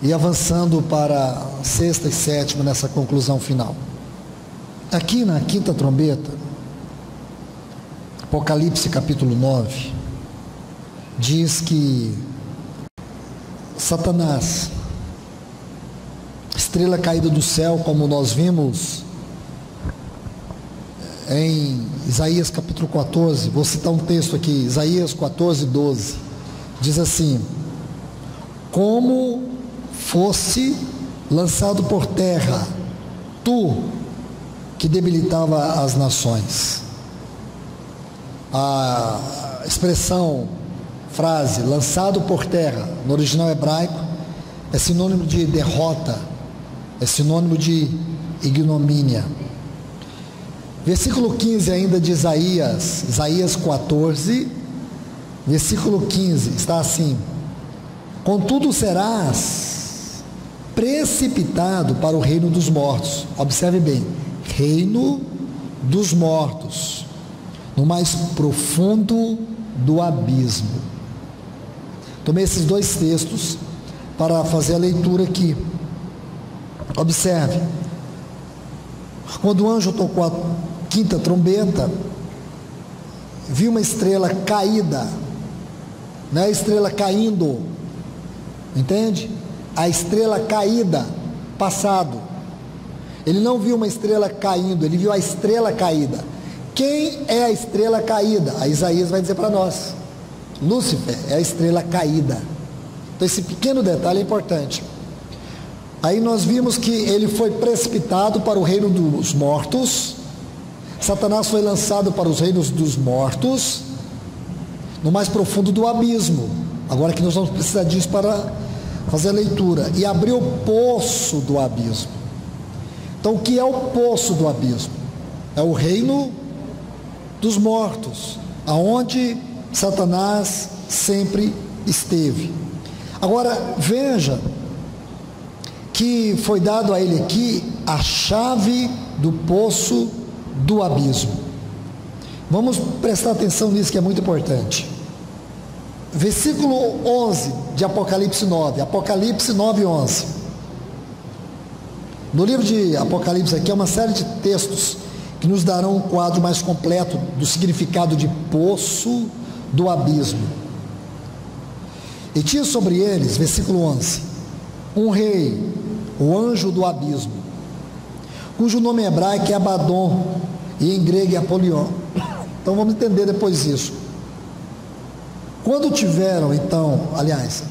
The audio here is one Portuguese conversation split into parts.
e avançando para a sexta e sétima nessa conclusão final. Aqui na quinta trombeta, Apocalipse capítulo 9, diz que Satanás, estrela caída do céu, como nós vimos em Isaías capítulo 14, vou citar um texto aqui, Isaías 14, 12, diz assim: como fosse lançado por terra, tu que debilitava as nações. A expressão, frase, lançado por terra, no original hebraico, é sinônimo de derrota, é sinônimo de ignomínia. Versículo 15 ainda de Isaías 14, versículo 15, está assim: contudo serás precipitado para o reino dos mortos. Observe bem, reino dos mortos, no mais profundo do abismo. Tomei esses dois textos para fazer a leitura aqui. Observe, quando o anjo tocou a quinta trombeta, viu uma estrela caída, não é a estrela caindo, entende? A estrela caída, passado. Ele não viu uma estrela caindo, ele viu a estrela caída. Quem é a estrela caída? A Isaías vai dizer para nós: Lúcifer é a estrela caída. Então esse pequeno detalhe é importante. Aí nós vimos que ele foi precipitado para o reino dos mortos. Satanás foi lançado para os reinos dos mortos, no mais profundo do abismo. Agora que nós vamos precisar disso para fazer a leitura. E abriu o poço do abismo. Então o que é o poço do abismo? É o reino dos mortos, aonde Satanás sempre esteve. Agora veja que foi dado a ele aqui a chave do poço do abismo. Vamos prestar atenção nisso, que é muito importante. Versículo 11 de Apocalipse 9, Apocalipse 9, 11. No livro de Apocalipse aqui é uma série de textos que nos darão um quadro mais completo do significado de poço do abismo. E tinha sobre eles, versículo 11, um rei, o anjo do abismo, cujo nome em hebraico é Abaddon e em grego é Apolion. Então vamos entender depois isso. Quando tiveram então, aliás,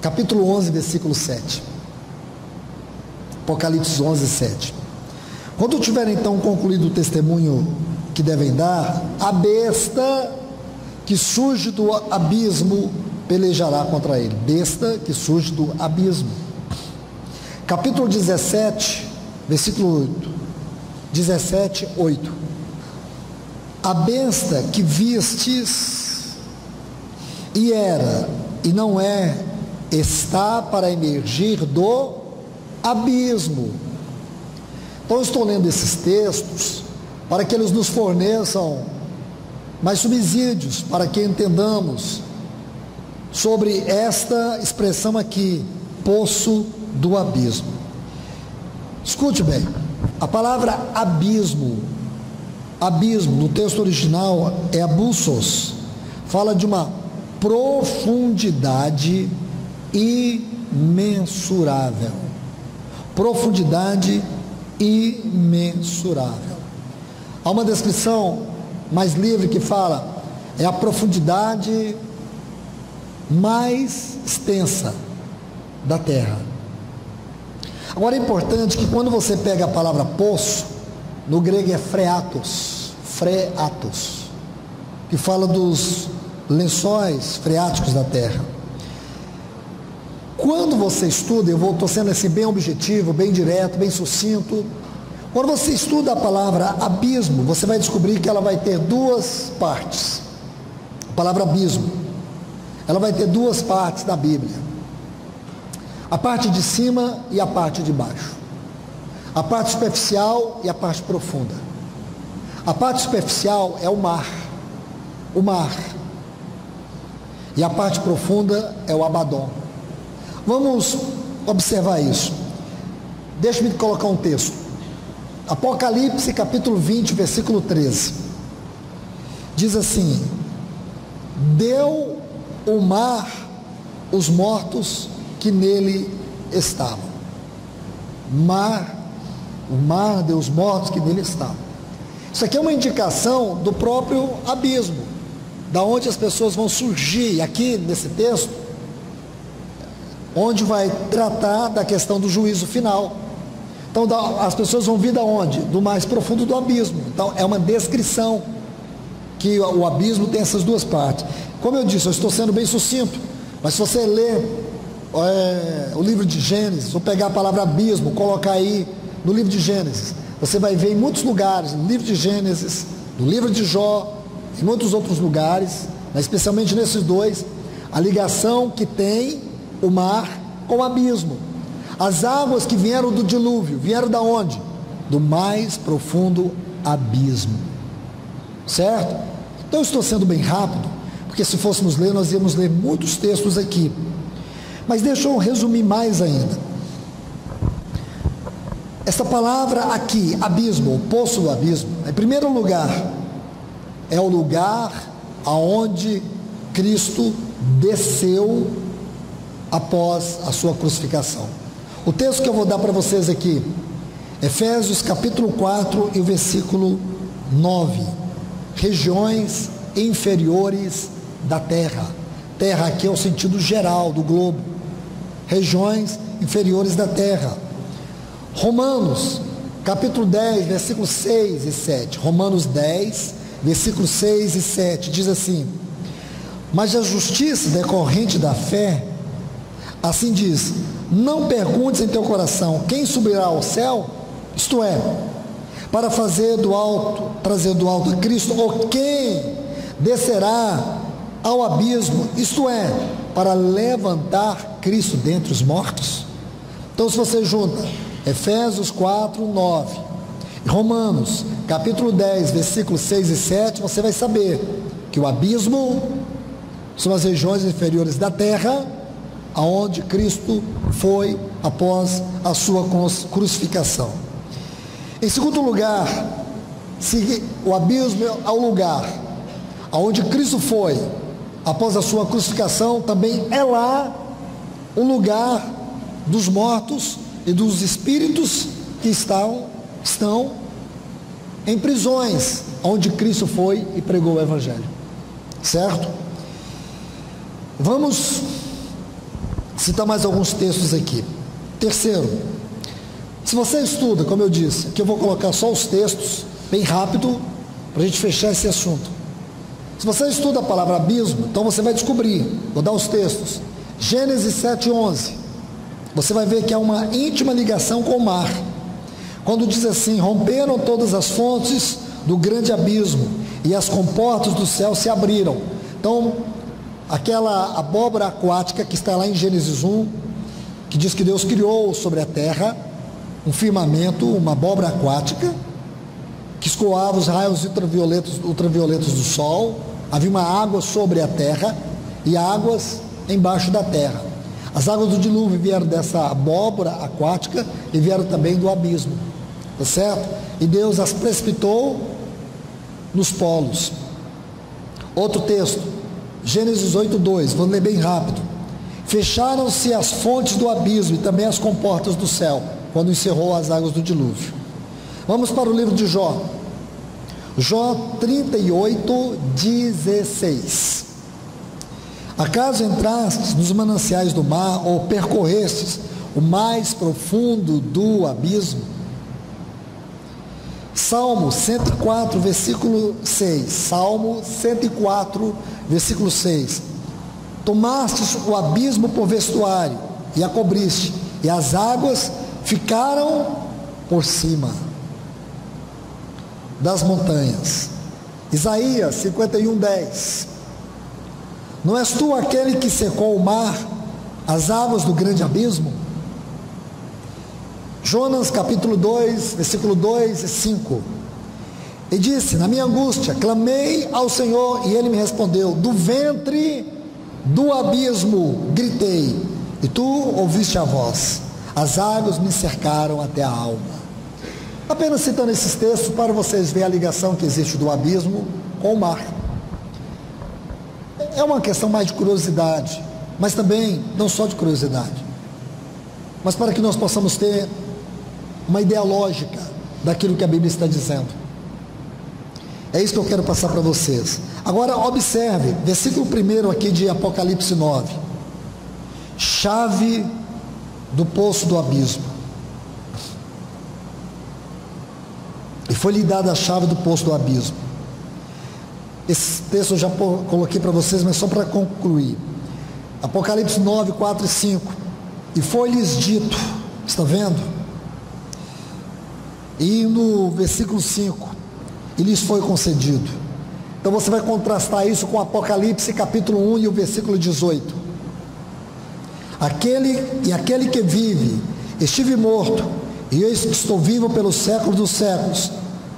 capítulo 11, versículo 7, Apocalipse 11, 7. Quando tiverem então concluído o testemunho que devem dar, a besta que surge do abismo pelejará contra ele. Besta que surge do abismo. Capítulo 17, versículo 8. 17, 8. A besta que vistes e era e não é, está para emergir do abismo. Então eu estou lendo esses textos para que eles nos forneçam mais subsídios, para que entendamos sobre esta expressão aqui, poço do abismo. Escute bem, a palavra abismo, no texto original é abussos, fala de uma profundidade imensurável. Profundidade imensurável. Há uma descrição mais livre que fala, é a profundidade mais extensa da terra. Agora é importante que quando você pega a palavra poço, no grego é freatos, que fala dos lençóis freáticos da terra. Quando você estuda, eu estou sendo assim bem objetivo, bem direto, bem sucinto. Quando você estuda a palavra abismo, você vai descobrir que ela vai ter duas partes. A palavra abismo, ela vai ter duas partes da Bíblia: a parte de cima e a parte de baixo, a parte superficial e a parte profunda. A parte superficial é o mar, e a parte profunda é o Abaddon. Vamos observar isso. Deixa-me colocar um texto. Apocalipse capítulo 20, versículo 13. Diz assim: deu o mar os mortos que nele estavam. O mar deu os mortos que nele estavam. Isso aqui é uma indicação do próprio abismo, da onde as pessoas vão surgir. Aqui nesse texto, onde vai tratar da questão do juízo final. Então as pessoas vão vir da onde? Do mais profundo do abismo. Então é uma descrição que o abismo tem essas duas partes. Como eu disse, eu estou sendo bem sucinto, mas se você ler o livro de Gênesis, ou pegar a palavra abismo, colocar aí no livro de Gênesis, você vai ver em muitos lugares, no livro de Gênesis, no livro de Jó, em muitos outros lugares, mas especialmente nesses dois, a ligação que tem o mar com o abismo. As águas que vieram do dilúvio, vieram da onde? Do mais profundo abismo. Certo? Então eu estou sendo bem rápido, porque se fôssemos ler, nós íamos ler muitos textos aqui. Mas deixa eu resumir mais ainda. Essa palavra aqui, abismo, o poço do abismo, em primeiro lugar, é o lugar aonde Cristo desceu após a sua crucificação. O texto que eu vou dar para vocês aqui, Efésios capítulo 4 e o versículo 9. Regiões inferiores da terra. Terra aqui é o sentido geral do globo. Regiões inferiores da terra. Romanos capítulo 10, versículos 6 e 7. Romanos 10, versículos 6 e 7 diz assim: mas a justiça decorrente da fé, assim diz: não perguntes em teu coração quem subirá ao céu, isto é, para trazer do alto a Cristo, ou quem descerá ao abismo, isto é, para levantar Cristo dentre os mortos. Então, se você junta Efésios 4, 9, Romanos capítulo 10, versículos 6 e 7, você vai saber que o abismo são as regiões inferiores da terra, aonde Cristo foi após a sua crucificação. Em segundo lugar, se o abismo é o lugar aonde Cristo foi após a sua crucificação, também é lá o lugar dos mortos e dos espíritos que estão em prisões, onde Cristo foi e pregou o Evangelho. Certo? Vamos citar mais alguns textos aqui. Terceiro, se você estuda, como eu disse, aqui eu vou colocar só os textos, bem rápido, para a gente fechar esse assunto. Se você estuda a palavra abismo, então você vai descobrir, vou dar os textos, Gênesis 7:11, você vai ver que há uma íntima ligação com o mar, quando diz assim: romperam todas as fontes do grande abismo, e as comportas do céu se abriram. Então, aquela abóbora aquática que está lá em Gênesis 1, que diz que Deus criou sobre a terra um firmamento, uma abóbora aquática, que escoava os raios ultravioletos do sol, havia uma água sobre a terra e águas embaixo da terra. As águas do dilúvio vieram dessa abóbora aquática e vieram também do abismo, tá certo? E Deus as precipitou nos polos. Outro texto, Gênesis 8:2, vou ler bem rápido. Fecharam-se as fontes do abismo e também as comportas do céu, quando encerrou as águas do dilúvio. Vamos para o livro de Jó. Jó 38:16. Acaso entrastes nos mananciais do mar, ou percorrestes o mais profundo do abismo? Salmo 104, versículo 6. Salmo 104, versículo 6. Tomastes o abismo por vestuário, e a cobriste, e as águas ficaram por cima das montanhas. Isaías 51:10. Não és tu aquele que secou o mar, as águas do grande abismo? Jonas capítulo 2, versículo 2 e 5. E disse: na minha angústia clamei ao Senhor, e ele me respondeu. Do ventre do abismo gritei, e tu ouviste a voz. As águas me cercaram até a alma. Apenas citando esses textos para vocês verem a ligação que existe do abismo com o mar. É uma questão mais de curiosidade, mas também não só de curiosidade, mas para que nós possamos ter uma ideia lógica daquilo que a Bíblia está dizendo. É isso que eu quero passar para vocês. Agora observe, versículo 1 aqui de Apocalipse 9. Chave do poço do abismo. E foi-lhe dada a chave do poço do abismo. Esse texto eu já coloquei para vocês, mas só para concluir. Apocalipse 9, 4 e 5. E foi-lhes dito, está vendo? E no versículo 5, e lhes foi concedido. Então você vai contrastar isso com Apocalipse capítulo 1 e o versículo 18. Aquele que vive, estive morto, e eis que estou vivo pelos séculos dos séculos.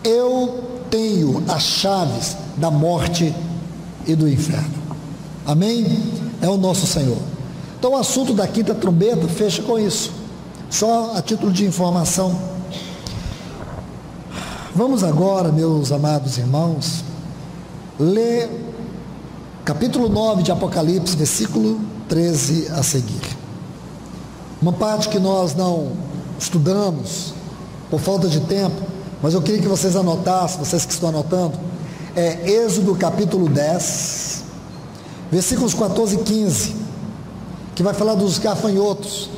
Eu tenho as chaves da morte e do inferno. Amém? É o nosso Senhor. Então o assunto da quinta trombeta fecha com isso. Só a título de informação. Vamos agora, meus amados irmãos, ler capítulo 9 de Apocalipse, versículo 13 a seguir. Uma parte que nós não estudamos por falta de tempo, mas eu queria que vocês anotassem, vocês que estão anotando, é Êxodo capítulo 10, versículos 14 e 15, que vai falar dos gafanhotos,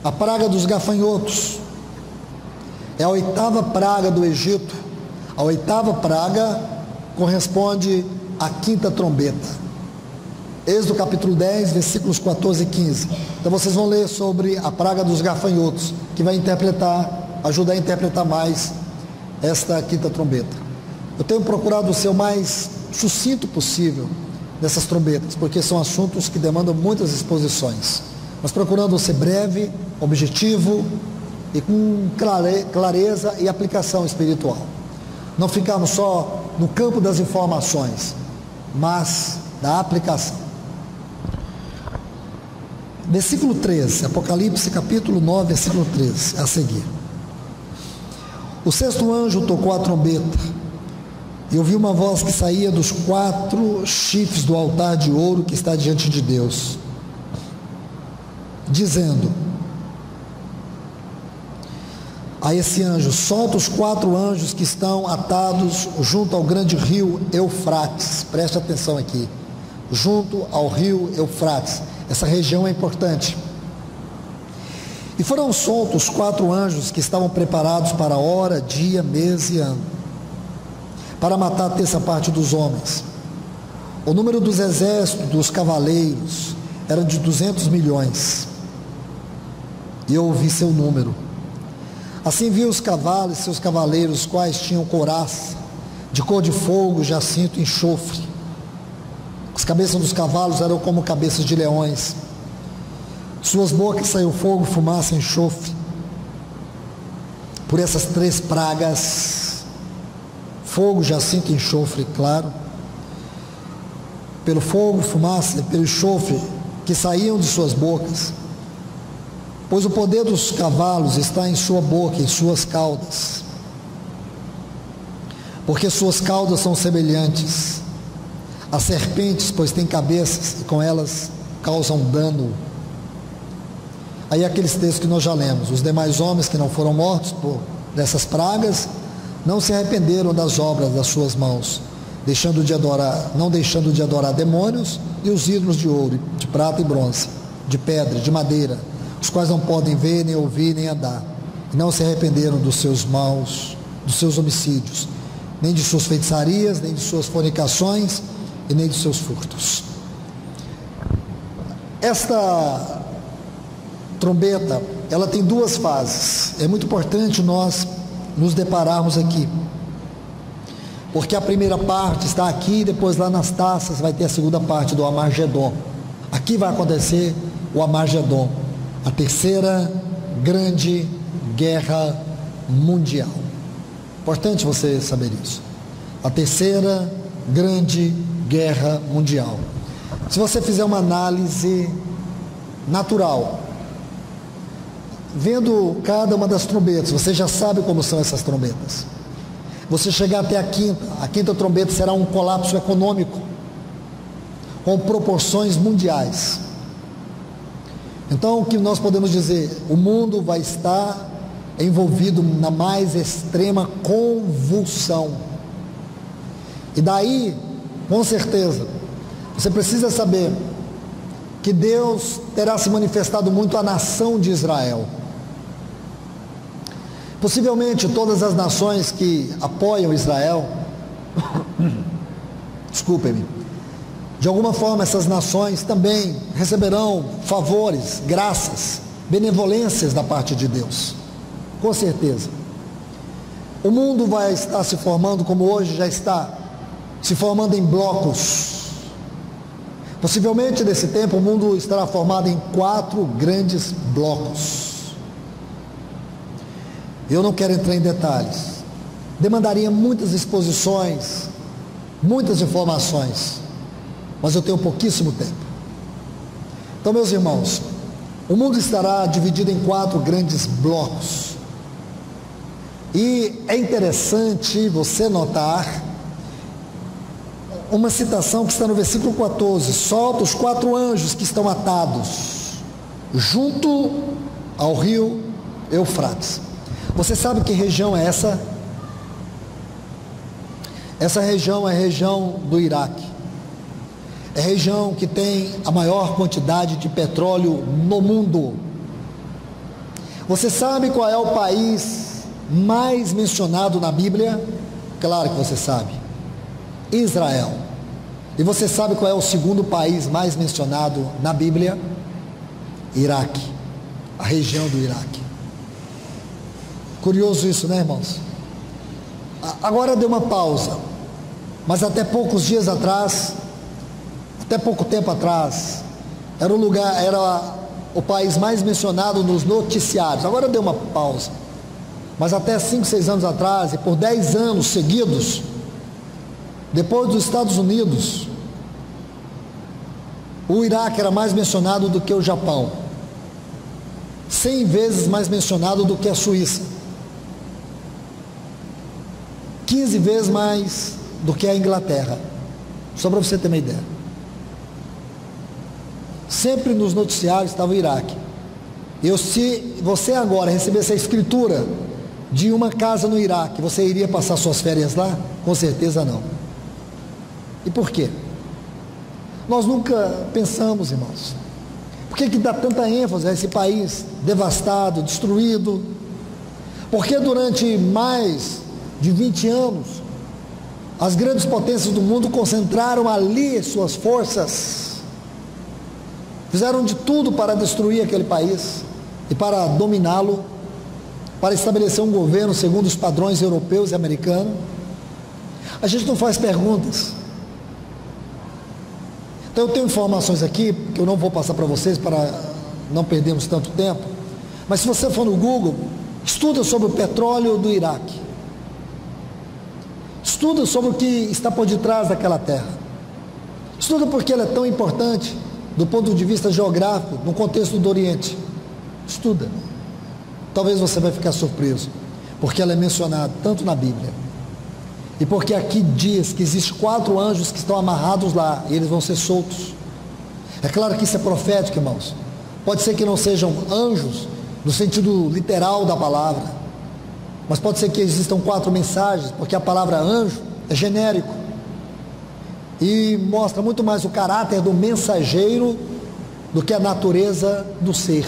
a praga dos gafanhotos. É a 8ª praga do Egito. A 8ª praga corresponde à 5ª trombeta. Êxodo capítulo 10, versículos 14 e 15. Então vocês vão ler sobre a praga dos gafanhotos, que vai ajudar a interpretar mais esta 5ª trombeta. Eu tenho procurado ser o mais sucinto possível nessas trombetas, porque são assuntos que demandam muitas exposições, mas procurando ser breve, objetivo e com clareza e aplicação espiritual. Não ficarmos só no campo das informações, mas da aplicação. Versículo 13, Apocalipse capítulo 9, versículo 13, a seguir. O 6º anjo tocou a trombeta, e ouvi uma voz que saía dos 4 chifres do altar de ouro que está diante de Deus, dizendo a esse anjo: solta os 4 anjos que estão atados junto ao grande rio Eufrates. Preste atenção aqui, junto ao rio Eufrates. Essa região é importante. E foram soltos 4 anjos que estavam preparados para a hora, dia, mês e ano, para matar a 1/3 parte dos homens. O número dos exércitos dos cavaleiros era de 200 milhões. E eu ouvi seu número. Assim vi os cavalos e seus cavaleiros, quais tinham couraça de cor de fogo, jacinto e enxofre. As cabeças dos cavalos eram como cabeças de leões. Suas bocas saiu fogo, fumaça e enxofre. Por essas 3 pragas, fogo, jacinto e enxofre, claro, pelo fogo, fumaça e pelo enxofre que saíam de suas bocas, pois o poder dos cavalos está em sua boca, em suas caudas, porque suas caudas são semelhantes a serpentes, pois têm cabeças e com elas causam dano. Aí aqueles textos que nós já lemos: os demais homens que não foram mortos por dessas pragas não se arrependeram das obras das suas mãos, não deixando de adorar demônios e os ídolos de ouro, de prata e bronze, de pedra, de madeira, os quais não podem ver, nem ouvir, nem andar, e não se arrependeram dos seus maus, dos seus homicídios, nem de suas feitiçarias, nem de suas fornicações, e nem dos seus furtos. Esta trombeta, ela tem 2 fases. É muito importante nós nos depararmos aqui, porque a primeira parte está aqui, depois lá nas taças vai ter a segunda parte do Armagedon. Aqui vai acontecer o Armagedon, a 3ª grande guerra mundial. Importante você saber isso. A 3ª grande guerra mundial. Se você fizer uma análise natural, vendo cada uma das trombetas, você já sabe como são essas trombetas. Você chegar até a quinta trombeta será um colapso econômico, com proporções mundiais. Então, o que nós podemos dizer? O mundo vai estar envolvido na mais extrema convulsão. E daí, com certeza, você precisa saber que Deus terá se manifestado muito à nação de Israel. Possivelmente todas as nações que apoiam Israel, desculpem-me, de alguma forma essas nações também receberão favores, graças, benevolências da parte de Deus, com certeza. O mundo vai estar se formando, como hoje já está se formando, em blocos. Possivelmente nesse tempo o mundo estará formado em 4 grandes blocos. Eu não quero entrar em detalhes, demandaria muitas exposições, muitas informações, mas eu tenho pouquíssimo tempo. Então, meus irmãos, o mundo estará dividido em 4 grandes blocos. E é interessante você notar uma citação que está no versículo 14: solta os 4 anjos que estão atados junto ao rio Eufrates. Você sabe que região é essa? Essa região é a região do Iraque. É a região que tem a maior quantidade de petróleo no mundo. Você sabe qual é o país mais mencionado na Bíblia? Claro que você sabe. Israel. E você sabe qual é o segundo país mais mencionado na Bíblia? Iraque. A região do Iraque. Curioso isso, né, irmãos? Agora deu uma pausa, mas até poucos dias atrás, até pouco tempo atrás, era o país mais mencionado nos noticiários. Agora deu uma pausa, mas até 5, 6 anos atrás, e por 10 anos seguidos, depois dos Estados Unidos, o Iraque era mais mencionado do que o Japão, 100 vezes mais mencionado do que a Suíça, 15 vezes mais do que a Inglaterra, só para você ter uma ideia. Sempre nos noticiários estava o Iraque. Se você agora recebesse a escritura de uma casa no Iraque, você iria passar suas férias lá? Com certeza não. E por quê? Nós nunca pensamos, irmãos, por que dá tanta ênfase a esse país devastado, destruído? Porque durante mais de 20 anos, as grandes potências do mundo concentraram ali suas forças, fizeram de tudo para destruir aquele país e para dominá-lo, para estabelecer um governo segundo os padrões europeus e americanos. A gente não faz perguntas. Então eu tenho informações aqui que eu não vou passar para vocês para não perdermos tanto tempo, mas se você for no Google, estuda sobre o petróleo do Iraque, estuda sobre o que está por detrás daquela terra, estuda porque ela é tão importante do ponto de vista geográfico no contexto do Oriente. Estuda, talvez você vai ficar surpreso, porque ela é mencionada tanto na Bíblia, e porque aqui diz que existem 4 anjos que estão amarrados lá, e eles vão ser soltos. É claro que isso é profético, irmãos. Pode ser que não sejam anjos no sentido literal da palavra, mas pode ser que existam 4 mensagens, porque a palavra anjo é genérico e mostra muito mais o caráter do mensageiro do que a natureza do ser.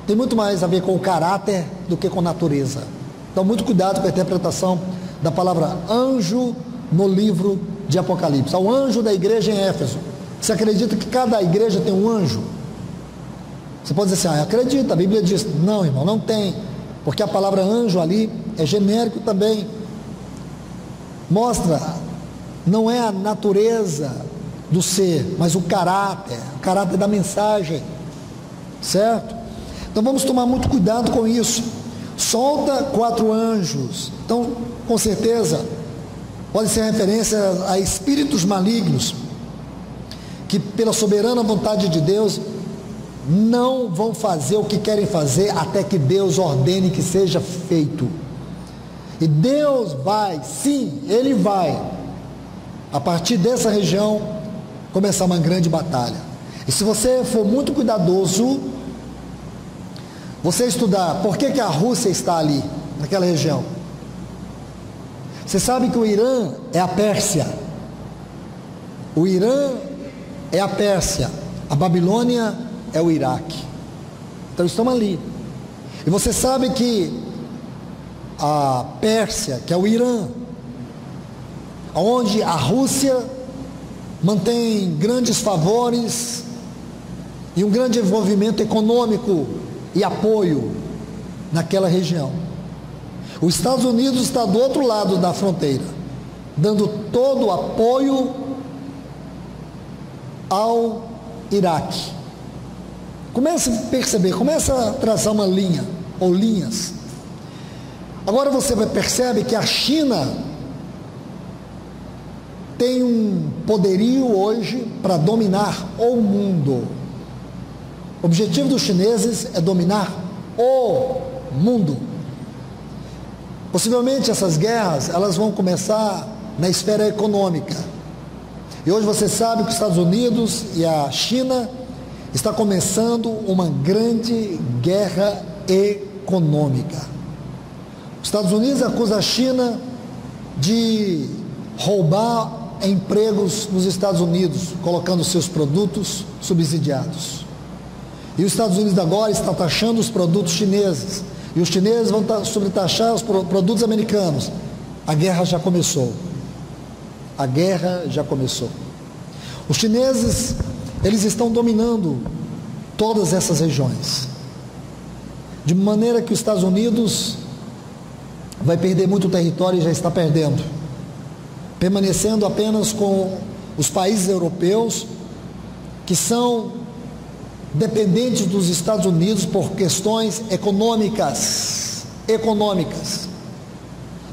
Tem muito mais a ver com o caráter do que com a natureza. Então, muito cuidado com a interpretação da palavra anjo no livro de Apocalipse. Ao anjo da igreja em Éfeso, você acredita que cada igreja tem um anjo? Você pode dizer assim: acredita, a Bíblia diz. Não, irmão, não tem, porque a palavra anjo ali é genérico também, mostra, não é a natureza do ser, mas o caráter da mensagem, certo? Então vamos tomar muito cuidado com isso. Solta 4 anjos. Então, com certeza, pode ser referência a espíritos malignos que, pela soberana vontade de Deus, não vão fazer o que querem fazer até que Deus ordene que seja feito. E Deus vai, sim, Ele vai, a partir dessa região, começar uma grande batalha. E se você for muito cuidadoso, você estudar por que a Rússia está ali, naquela região. Você sabe que o Irã é a Pérsia. O Irã é a Pérsia. A Babilônia é o Iraque. Então estamos ali. E você sabe que a Pérsia, que é o Irã, onde a Rússia mantém grandes favores e um grande envolvimento econômico e apoio naquela região. Os Estados Unidos está do outro lado da fronteira, dando todo o apoio ao Iraque. Começa a perceber, começa a traçar uma linha ou linhas. Agora você percebe que a China tem um poderio hoje para dominar o mundo. O objetivo dos chineses é dominar o mundo. Possivelmente essas guerras, elas vão começar na esfera econômica. E hoje você sabe que os Estados Unidos e a China está começando uma grande guerra econômica. Os Estados Unidos acusam a China de roubar empregos nos Estados Unidos, colocando seus produtos subsidiados. E os Estados Unidos agora está taxando os produtos chineses. E os chineses vão sobretaxar os produtos americanos. A guerra já começou. A guerra já começou. Os chineses, eles estão dominando todas essas regiões. De maneira que os Estados Unidos vai perder muito território e já está perdendo, permanecendo apenas com os países europeus que são dependentes dos Estados Unidos por questões econômicas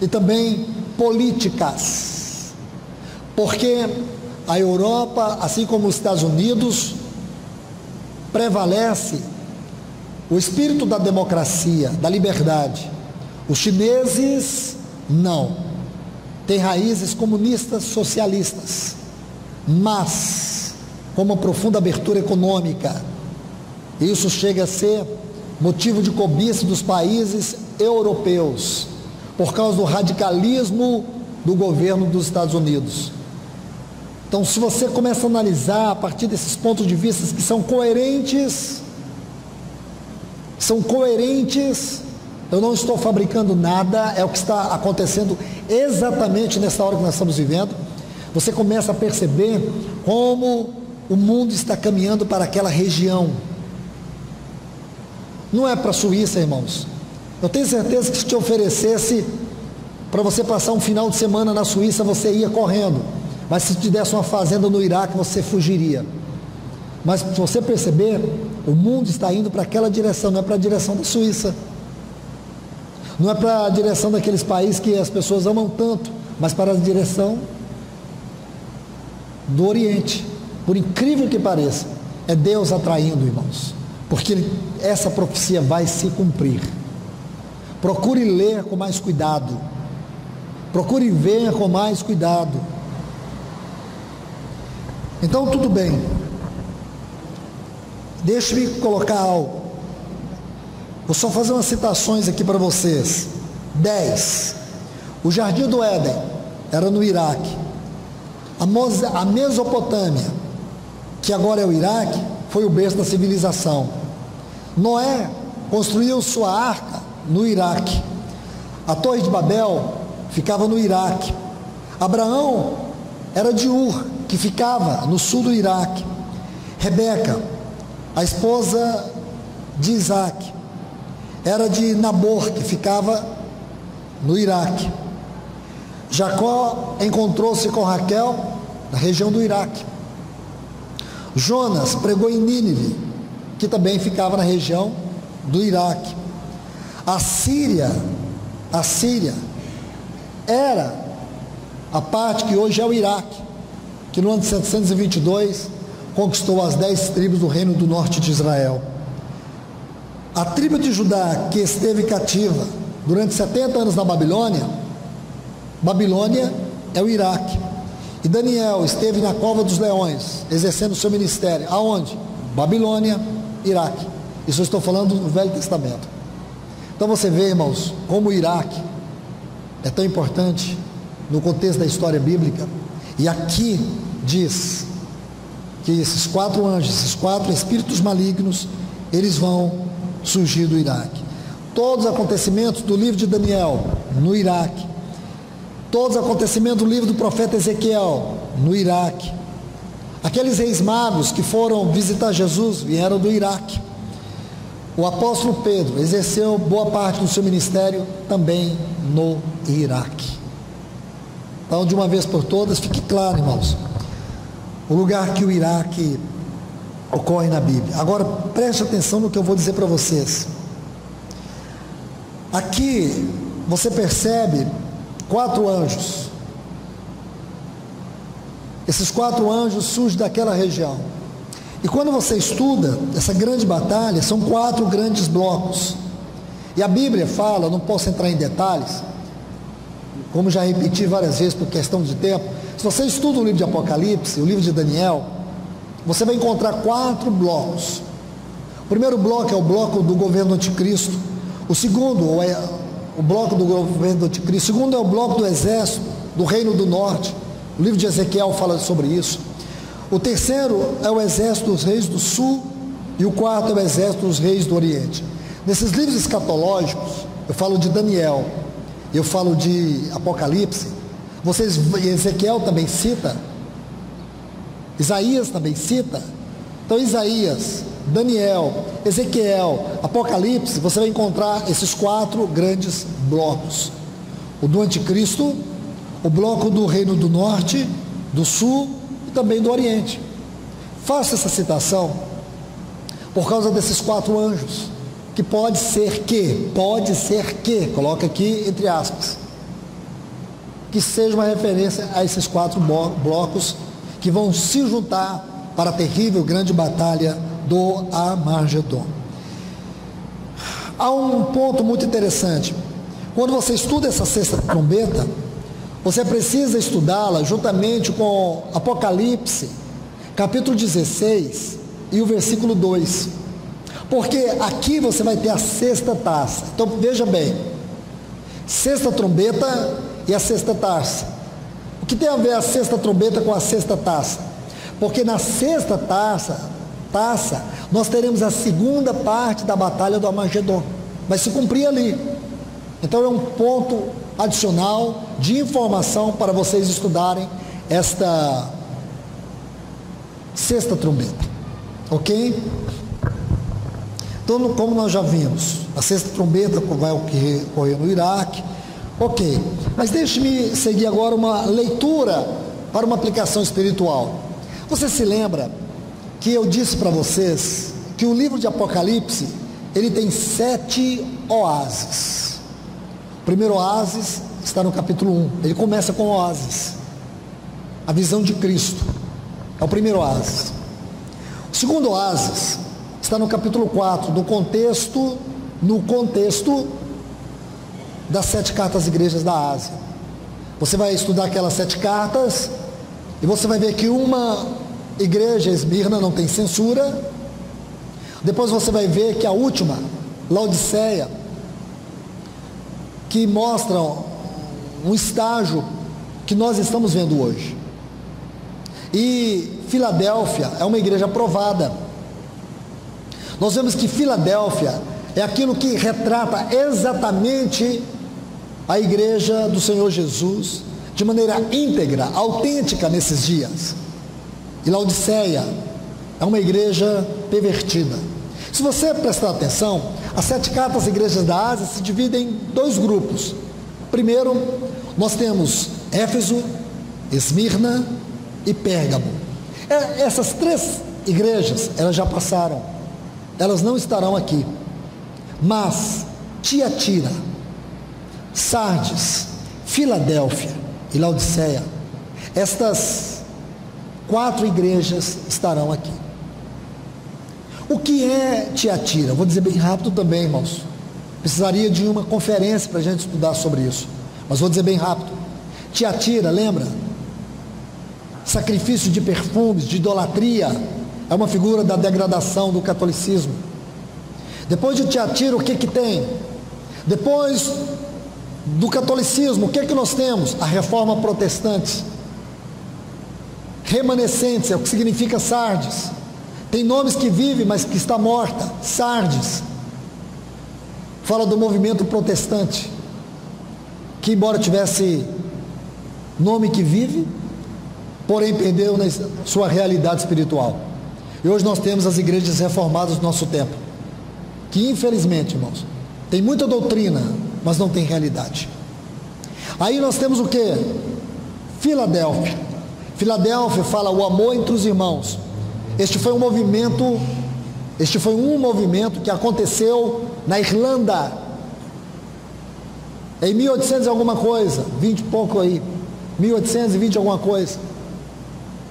e também políticas, porque a Europa, assim como os Estados Unidos, prevalece o espírito da democracia, da liberdade. Os chineses não, têm raízes comunistas, socialistas, mas com uma profunda abertura econômica. Isso chega a ser motivo de cobiça dos países europeus, por causa do radicalismo do governo dos Estados Unidos. Então, se você começa a analisar a partir desses pontos de vista que são coerentes, eu não estou fabricando nada, é o que está acontecendo exatamente nessa hora que nós estamos vivendo. Você começa a perceber como o mundo está caminhando para aquela região. Não é para a Suíça, irmãos. Eu tenho certeza que se te oferecesse para você passar um final de semana na Suíça, você ia correndo. Mas se te desse uma fazenda no Iraque, você fugiria. Mas se você perceber, o mundo está indo para aquela direção, não é para a direção da Suíça. Não é para a direção daqueles países que as pessoas amam tanto, mas para a direção do Oriente. Por incrível que pareça, é Deus atraindo, irmãos, porque essa profecia vai se cumprir. Procure ler com mais cuidado, procure ver com mais cuidado. Então, tudo bem, deixe-me colocar algo. Vou só fazer umas citações aqui para vocês. 10. O Jardim do Éden era no Iraque. A Mesopotâmia, que agora é o Iraque, foi o berço da civilização. Noé construiu sua arca no Iraque. A Torre de Babel ficava no Iraque. Abraão era de Ur, que ficava no sul do Iraque. Rebeca, a esposa de Isaac, era de Nabor, que ficava no Iraque. Jacó encontrou-se com Raquel na região do Iraque. Jonas pregou em Nínive, que também ficava na região do Iraque. A Síria era a parte que hoje é o Iraque, que no ano de 722 conquistou as 10 tribos do reino do norte de Israel. A tribo de Judá, que esteve cativa durante 70 anos na Babilônia, Babilônia é o Iraque. E Daniel esteve na cova dos leões, exercendo o seu ministério. Aonde? Babilônia, Iraque. Isso eu estou falando do Velho Testamento. Então você vê, irmãos, como o Iraque é tão importante no contexto da história bíblica. E aqui diz que esses 4 anjos, esses 4 espíritos malignos, eles vão surgir do Iraque. Todos os acontecimentos do livro de Daniel, no Iraque. Todos os acontecimentos do livro do profeta Ezequiel, no Iraque. Aqueles reis magos que foram visitar Jesus vieram do Iraque. O apóstolo Pedro exerceu boa parte do seu ministério também no Iraque. Então, de uma vez por todas, fique claro, irmãos, o lugar que o Iraque ocorre na Bíblia. Agora, preste atenção no que eu vou dizer para vocês. Aqui, você percebe 4 anjos. Esses 4 anjos surgem daquela região. E quando você estuda essa grande batalha, são 4 grandes blocos. E a Bíblia fala, não posso entrar em detalhes, como já repeti várias vezes por questão de tempo. Se você estuda o livro de Apocalipse, o livro de Daniel, você vai encontrar 4 blocos. O primeiro bloco é o bloco do governo anticristo. O segundo é o bloco do governo do anticristo. O segundo é o bloco do exército do reino do norte. O livro de Ezequiel fala sobre isso. O terceiro é o exército dos reis do sul. E o quarto é o exército dos reis do oriente. Nesses livros escatológicos, eu falo de Daniel, eu falo de Apocalipse. Ezequiel também cita, Isaías também cita. Então Isaías, Daniel, Ezequiel, Apocalipse, você vai encontrar esses 4 grandes blocos: o do anticristo, o bloco do reino do norte, do sul e também do oriente. Faço essa citação por causa desses 4 anjos, que pode ser que, coloca aqui entre aspas, que seja uma referência a esses 4 blocos que vão se juntar para a terrível grande batalha do Armagedon. Há um ponto muito interessante. Quando você estuda essa 6ª trombeta, você precisa estudá-la juntamente com Apocalipse, capítulo 16 e o versículo 2. Porque aqui você vai ter a 6ª taça. Então veja bem, 6ª trombeta e a 6ª taça. O que tem a ver a 6ª trombeta com a 6ª taça? Porque na 6ª taça nós teremos a segunda parte da batalha do Armagedon. Vai se cumprir ali. Então é um ponto adicional de informação para vocês estudarem esta 6ª trombeta. Ok? Então, como nós já vimos, a 6ª trombeta vai ocorrer no Iraque. Ok, mas deixe-me seguir agora uma leitura para uma aplicação espiritual. Você se lembra que eu disse para vocês que o livro de Apocalipse, ele tem 7 oásis. O primeiro oásis está no capítulo 1, ele começa com o oásis, a visão de Cristo, é o primeiro oásis. O segundo oásis está no capítulo 4, no contexto das 7 cartas às igrejas da Ásia. Você vai estudar aquelas 7 cartas e você vai ver que uma igreja, Esmirna, não tem censura. Depois você vai ver que a última, Laodiceia, que mostra um estágio que nós estamos vendo hoje. E Filadélfia é uma igreja aprovada. Nós vemos que Filadélfia é aquilo que retrata exatamente a igreja do Senhor Jesus de maneira íntegra, autêntica nesses dias. E Laodiceia é uma igreja pervertida. Se você prestar atenção, as 7 cartas às igrejas da Ásia se dividem em 2 grupos. Primeiro, nós temos Éfeso, Esmirna e Pérgamo. Essas 3 igrejas, elas já passaram, elas não estarão aqui. Mas Tiatira, Sardes, Filadélfia e Laodiceia, estas 4 igrejas estarão aqui. O que é Tiatira? Vou dizer bem rápido também, irmãos. Precisaria de uma conferência para a gente estudar sobre isso, mas vou dizer bem rápido. Tiatira, lembra? Sacrifício de perfumes, de idolatria, é uma figura da degradação do catolicismo. Depois de Tiatira, o que que tem? Depois do catolicismo, o que que nós temos? A reforma protestante. Remanescentes, é o que significa Sardes. Tem nomes que vivem, mas que está morta. Sardes. Fala do movimento protestante, que embora tivesse nome que vive, porém perdeu na sua realidade espiritual. E hoje nós temos as igrejas reformadas do nosso tempo, que infelizmente, irmãos, tem muita doutrina, mas não tem realidade. Aí nós temos o que? Filadélfia. Filadélfia fala o amor entre os irmãos. Este foi um movimento que aconteceu na Irlanda, em 1800 e alguma coisa, 20 e pouco aí, 1820 alguma coisa.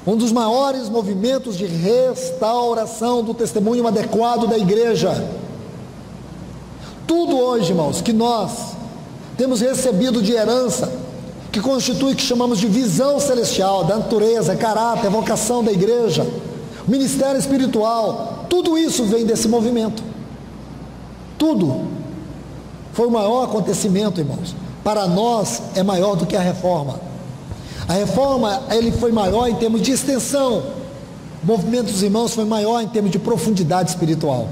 Um dos maiores movimentos de restauração do testemunho adequado da igreja. Tudo hoje, irmãos, que nós temos recebido de herança, que constitui o que chamamos de visão celestial, da natureza, caráter, vocação da igreja, ministério espiritual, tudo isso vem desse movimento. Tudo. Foi o maior acontecimento, irmãos. Para nós é maior do que a reforma. A reforma, ele foi maior em termos de extensão. O movimento dos irmãos foi maior em termos de profundidade espiritual.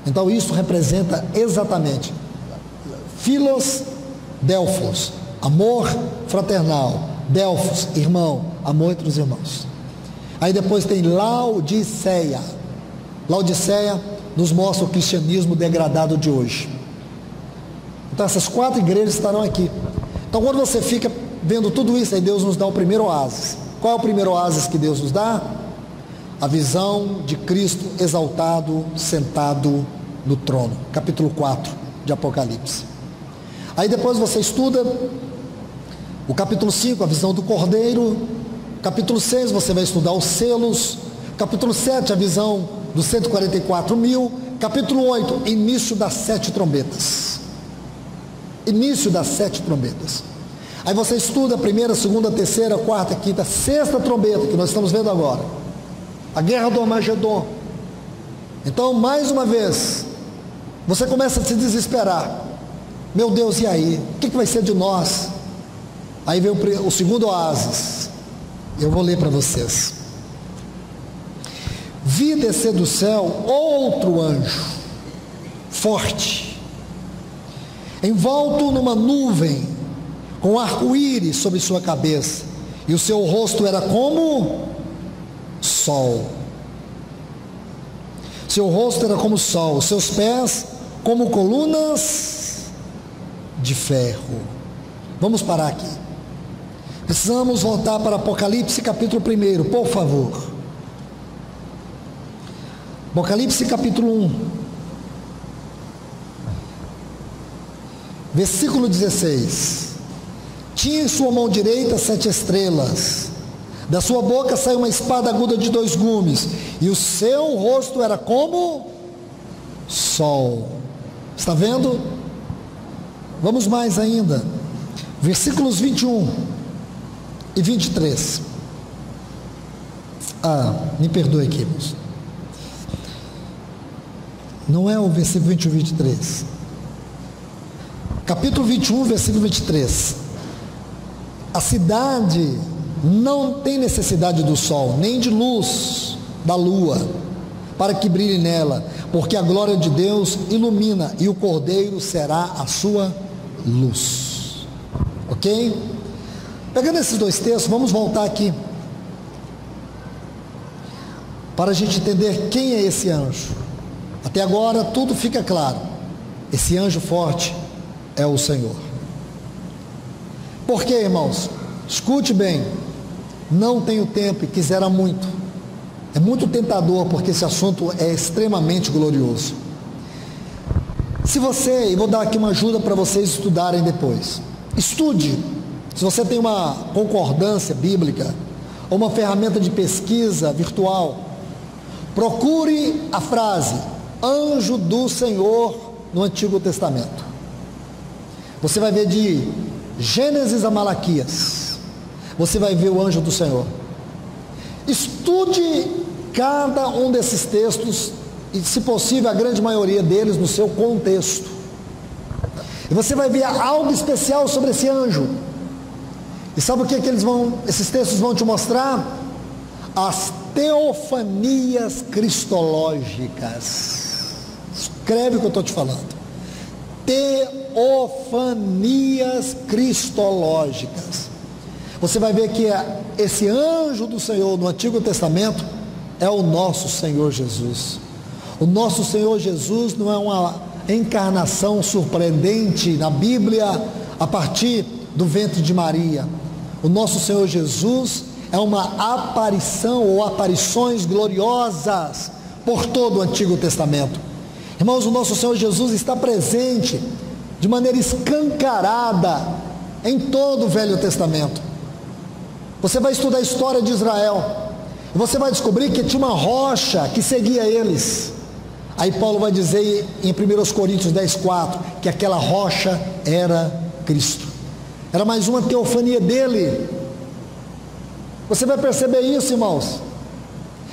Então isso representa exatamente Philos, Delphos, amor fraternal, Delphos, irmão, amor entre os irmãos. Aí depois tem Laodiceia. Laodiceia nos mostra o cristianismo degradado de hoje. Então essas 4 igrejas estarão aqui. Então quando você fica vendo tudo isso, aí Deus nos dá o primeiro oásis. Qual é o primeiro oásis que Deus nos dá? A visão de Cristo exaltado, sentado no trono. Capítulo 4 de Apocalipse. Aí depois você estuda o capítulo 5, a visão do Cordeiro. Capítulo 6 você vai estudar os selos. Capítulo 7, a visão dos 144.000. Capítulo 8, início das 7 trombetas. Início das 7 trombetas. Aí você estuda a primeira, segunda, terceira, quarta, quinta, sexta trombeta, que nós estamos vendo agora. A guerra do Armagedon. Então, mais uma vez, você começa a se desesperar. Meu Deus, e aí? O que vai ser de nós? Aí vem o segundo oásis. Eu vou ler para vocês. Vi descer do céu outro anjo, forte, envolto numa nuvem, com arco-íris sobre sua cabeça, e o seu rosto era como sol. Seu rosto era como sol, seus pés como colunas de ferro. Vamos parar aqui. Precisamos voltar para Apocalipse capítulo 1, por favor. Apocalipse capítulo 1, versículo 16. Tinha em sua mão direita 7 estrelas, da sua boca saiu uma espada aguda de 2 gumes, e o seu rosto era como sol. Está vendo? Vamos mais ainda, versículos 21 e 23. Me perdoe aqui, irmãos. Não é o versículo 21 e 23. Capítulo 21, versículo 23. A cidade não tem necessidade do sol, nem de luz da lua, para que brilhe nela, porque a glória de Deus ilumina, e o Cordeiro será a sua luz. Ok? Pegando esses 2 textos, vamos voltar aqui, para a gente entender quem é esse anjo. Até agora tudo fica claro. Esse anjo forte é o Senhor. Por quê, irmãos? Escute bem. Não tenho tempo e quisera muito. É muito tentador, porque esse assunto é extremamente glorioso. E vou dar aqui uma ajuda para vocês estudarem depois. Estude. Se você tem uma concordância bíblica, ou uma ferramenta de pesquisa virtual, procure a frase anjo do Senhor no Antigo Testamento. Você vai ver de Gênesis a Malaquias, você vai ver o anjo do Senhor. Estude cada um desses textos e, se possível, a grande maioria deles no seu contexto. E você vai ver algo especial sobre esse anjo. E sabe o que esses textos vão te mostrar? As teofanias cristológicas. Escreve o que eu estou te falando. Teofanias cristológicas. Você vai ver que esse anjo do Senhor no Antigo Testamento é o nosso Senhor Jesus. O nosso Senhor Jesus não é uma encarnação surpreendente na Bíblia a partir do ventre de Maria. O nosso Senhor Jesus é uma aparição ou aparições gloriosas por todo o Antigo Testamento. Irmãos, o nosso Senhor Jesus está presente de maneira escancarada em todo o Velho Testamento. Você vai estudar a história de Israel e você vai descobrir que tinha uma rocha que seguia eles. Aí Paulo vai dizer em 1 Coríntios 10:4 que aquela rocha era Cristo. Era mais uma teofania dele. Você vai perceber isso, irmãos.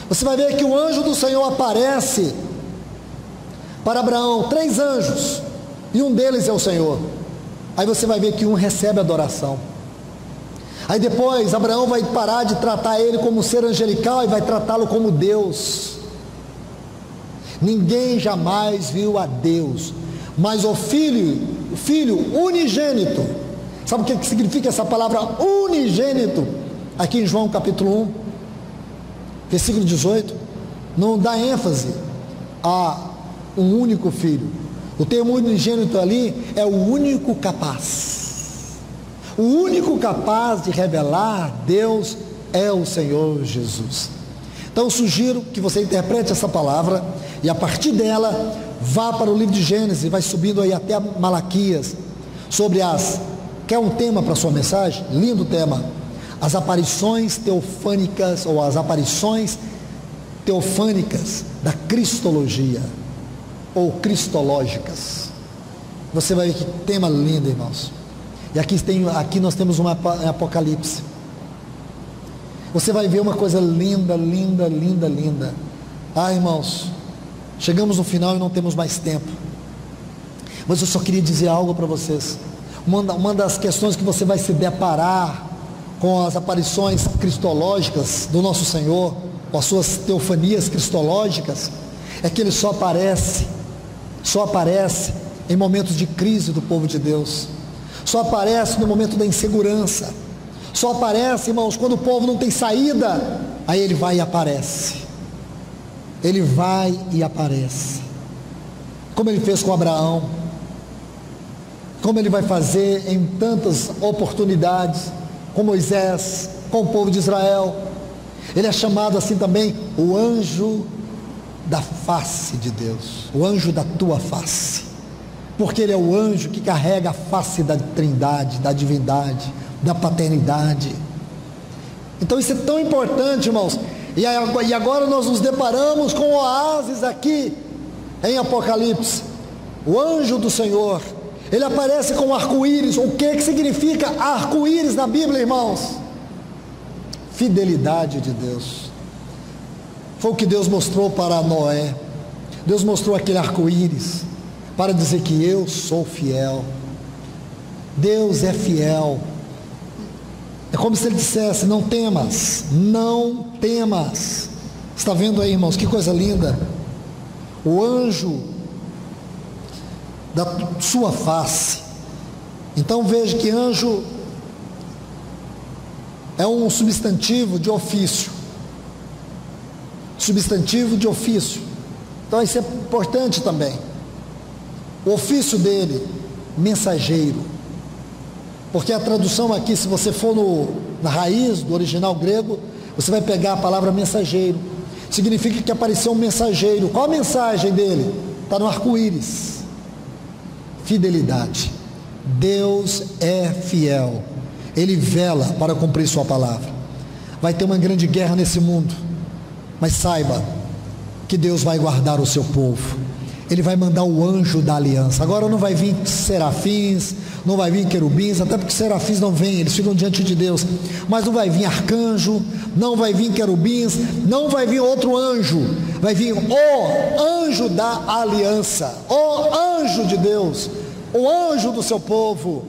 Você vai ver que o anjo do Senhor aparece para Abraão, 3 anjos, e um deles é o Senhor. Aí você vai ver que um recebe adoração. Aí depois Abraão vai parar de tratar ele como ser angelical e vai tratá-lo como Deus. Ninguém jamais viu a Deus, mas o filho unigênito. Sabe o que significa essa palavra unigênito? Aqui em João capítulo 1, versículo 18, não dá ênfase a um único filho. O termo unigênito ali é o único capaz. O único capaz de revelar Deus é o Senhor Jesus. Então eu sugiro que você interprete essa palavra e a partir dela vá para o livro de Gênesis, vai subindo aí até Malaquias, sobre quer um tema para a sua mensagem? Lindo tema. As aparições teofânicas ou as aparições teofânicas da cristologia ou cristológicas. Você vai ver que tema lindo, irmãos. E aqui nós temos um Apocalipse. Você vai ver uma coisa linda, linda, linda, linda. Ah, irmãos, chegamos no final e não temos mais tempo. Mas eu só queria dizer algo para vocês. Uma das questões que você vai se deparar com as aparições cristológicas do nosso Senhor, com as suas teofanias cristológicas, é que ele só aparece em momentos de crise do povo de Deus, só aparece no momento da insegurança, só aparece, irmãos, quando o povo não tem saída. Aí ele vai e aparece, como ele fez com Abraão, como ele vai fazer em tantas oportunidades, com Moisés, com o povo de Israel. Ele é chamado assim também, o anjo da face de Deus, o anjo da tua face, porque ele é o anjo que carrega a face da trindade, da divindade, da paternidade. Então isso é tão importante, irmãos. E agora nós nos deparamos com o oásis aqui em Apocalipse. O anjo do Senhor, ele aparece com arco-íris. O que significa arco-íris na Bíblia, irmãos? Fidelidade de Deus. Foi o que Deus mostrou para Noé. Deus mostrou aquele arco-íris para dizer que eu sou fiel. Deus é fiel. É como se ele dissesse: não temas, não temas. Está vendo aí, irmãos, que coisa linda? O anjo da sua face. Então veja que anjo é um substantivo de ofício. Substantivo de ofício. Então isso é importante também. O ofício dele, mensageiro. Porque a tradução aqui, se você for na raiz do original grego, você vai pegar a palavra mensageiro. Significa que apareceu um mensageiro. Qual a mensagem dele? Está no arco-íris. Fidelidade. Deus é fiel. Ele vela para cumprir sua palavra. vai ter uma grande guerra nesse mundo, mas saiba que Deus vai guardar o seu povo. Ele vai mandar o anjo da aliança. Agora não vai vir serafins, não vai vir querubins, até porque serafins não vêm, eles ficam diante de Deus, mas não vai vir arcanjo, não vai vir querubins, não vai vir outro anjo, vai vir o anjo da aliança, o anjo de Deus, o anjo do seu povo,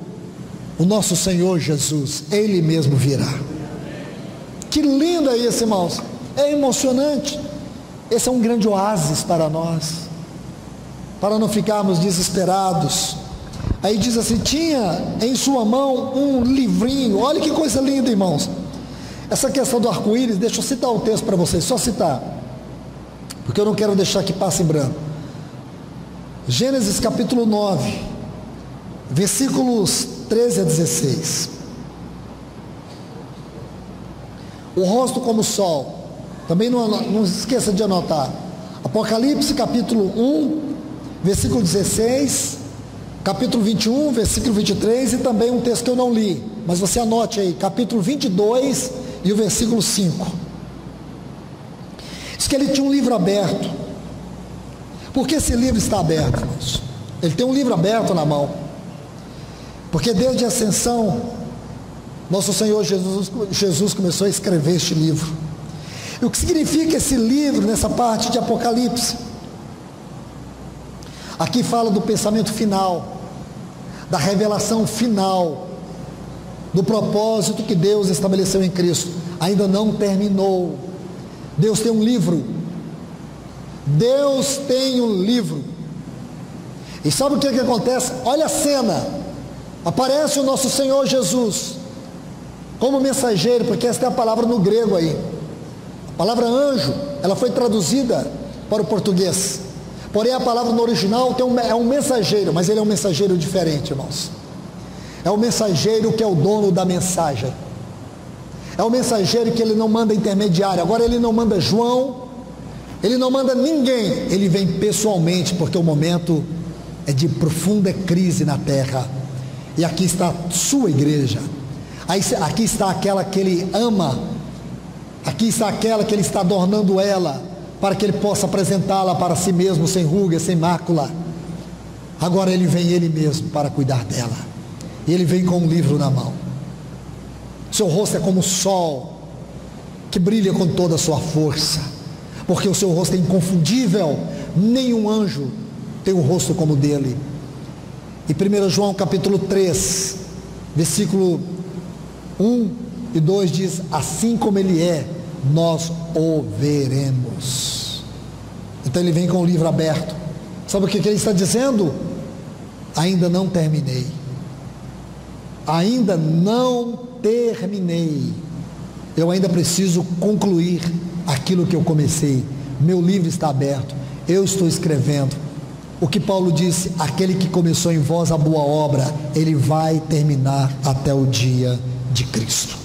o nosso Senhor Jesus, Ele mesmo virá. Que lindo é isso, irmãos, é emocionante. Esse é um grande oásis para nós, para não ficarmos desesperados. Aí diz assim: tinha em sua mão um livrinho. Olha que coisa linda, irmãos. Essa questão do arco-íris, deixa eu citar o texto para vocês, só citar, porque eu não quero deixar que passe em branco. Gênesis capítulo 9, versículos 13 a 16. O rosto como o sol. Também não esqueça de anotar. Apocalipse capítulo 1, versículo 16, capítulo 21, versículo 23, e também um texto que eu não li, mas você anote aí, capítulo 22 e o versículo 5. Diz que ele tinha um livro aberto. Por que esse livro está aberto, irmãos? Ele tem um livro aberto na mão, porque desde a ascensão, nosso Senhor Jesus começou a escrever este livro. E o que significa esse livro nessa parte de Apocalipse? Aqui fala do pensamento final, da revelação final, do propósito que Deus estabeleceu em Cristo. Ainda não terminou. Deus tem um livro. Deus tem um livro. E sabe o que acontece? Olha a cena. Aparece o nosso Senhor Jesus como mensageiro, porque essa é a palavra no grego aí. A palavra anjo, ela foi traduzida para o português. Porém a palavra no original é um mensageiro, mas ele é um mensageiro diferente, irmãos. É o mensageiro que é o dono da mensagem. É o mensageiro que ele não manda intermediário. Agora ele não manda João, ele não manda ninguém. Ele vem pessoalmente, porque o momento é de profunda crise na terra. E aqui está a sua igreja. Aqui está aquela que ele ama. Aqui está aquela que ele está adornando ela, para que ele possa apresentá-la para si mesmo, sem ruga, sem mácula. Agora ele vem ele mesmo para cuidar dela. E ele vem com um livro na mão. Seu rosto é como o sol, que brilha com toda a sua força, porque o seu rosto é inconfundível. Nenhum anjo tem um rosto como o dele. E 1 João capítulo 3, versículo 1 e 2 diz: assim como ele é, nós o veremos. Então ele vem com o livro aberto. Sabe o que ele está dizendo? Ainda não terminei. Ainda não terminei. Eu ainda preciso concluir aquilo que eu comecei. Meu livro está aberto. Eu estou escrevendo. O que Paulo disse: aquele que começou em vós a boa obra, ele vai terminar até o dia de Cristo.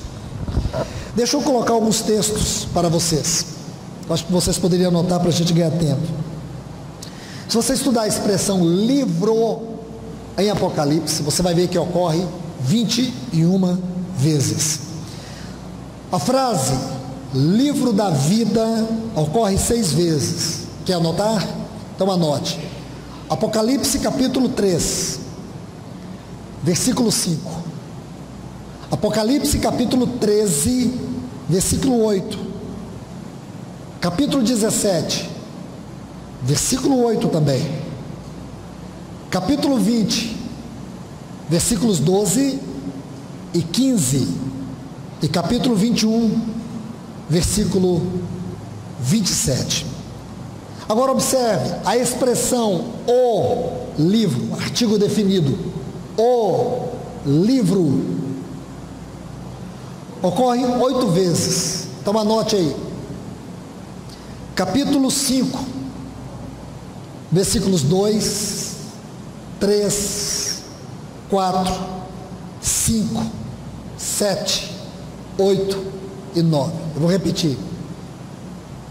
Deixa eu colocar alguns textos para vocês. Acho que vocês poderiam anotar para a gente ganhar tempo. Se você estudar a expressão livro em Apocalipse, você vai ver que ocorre 21 vezes. A frase livro da vida ocorre 6 vezes. Quer anotar? Então anote. Apocalipse capítulo 3, versículo 5. Apocalipse capítulo 13, versículo 8. Capítulo 17, versículo 8 também. Capítulo 20, versículos 12 e 15. E capítulo 21, versículo 27. Agora observe a expressão o livro, artigo definido, o livro, ocorre 8 vezes. Então anote aí. Capítulo 5, versículos 2, 3, 4, 5, 7, 8 e 9. Eu vou repetir.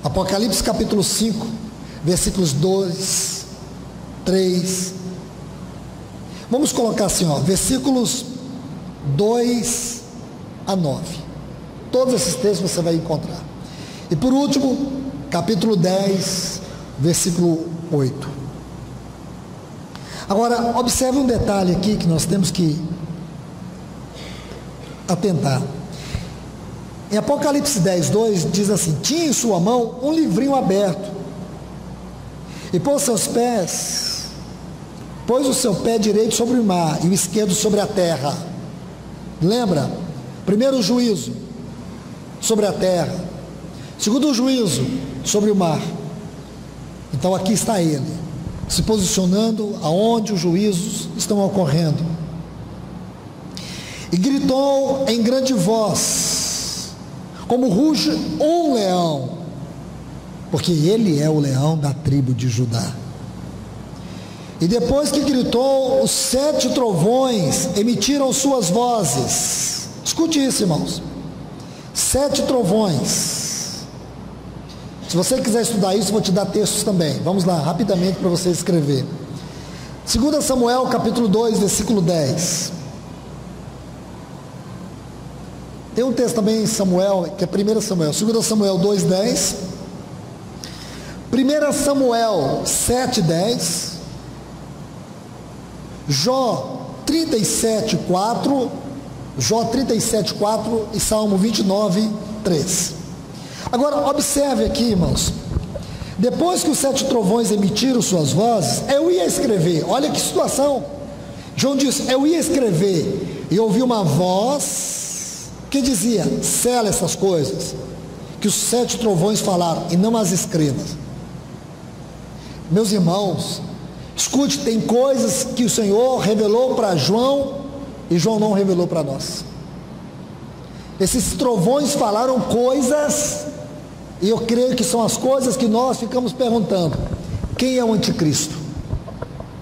Apocalipse capítulo 5, versículos 2, 3. Vamos colocar assim, ó, versículos 2 a 9. Todos esses textos você vai encontrar. E por último, capítulo 10, versículo 8. Agora, observe um detalhe aqui que nós temos que atentar. Em Apocalipse 10, 2 diz assim: tinha em sua mão um livrinho aberto, e pôs o seu pé direito sobre o mar e o esquerdo sobre a terra. Lembra? Primeiro juízo sobre a terra, segundo juízo sobre o mar. Então aqui está ele, se posicionando aonde os juízos estão ocorrendo. E gritou em grande voz, como ruge um leão, porque ele é o leão da tribo de Judá. E depois que gritou, os 7 trovões emitiram suas vozes. Escute isso, irmãos. 7 trovões. Se você quiser estudar isso, vou te dar textos também. Vamos lá, rapidamente, para você escrever. 2 Samuel, capítulo 2, versículo 10. Tem um texto também em Samuel, que é 1 Samuel. 2 Samuel 2, 10. 1 Samuel 7, 10. Jó 37, 4. Jó 37, 4 e Salmo 29, 3. Agora, observe aqui, irmãos. Depois que os 7 trovões emitiram suas vozes, eu ia escrever. Olha que situação. João disse: eu ia escrever. E ouvi uma voz que dizia: sela essas coisas que os 7 trovões falaram, e não as escrevas. Meus irmãos, escute, tem coisas que o Senhor revelou para João e João não revelou para nós. Esses trovões falaram coisas, e eu creio que são as coisas que nós ficamos perguntando: quem é o anticristo?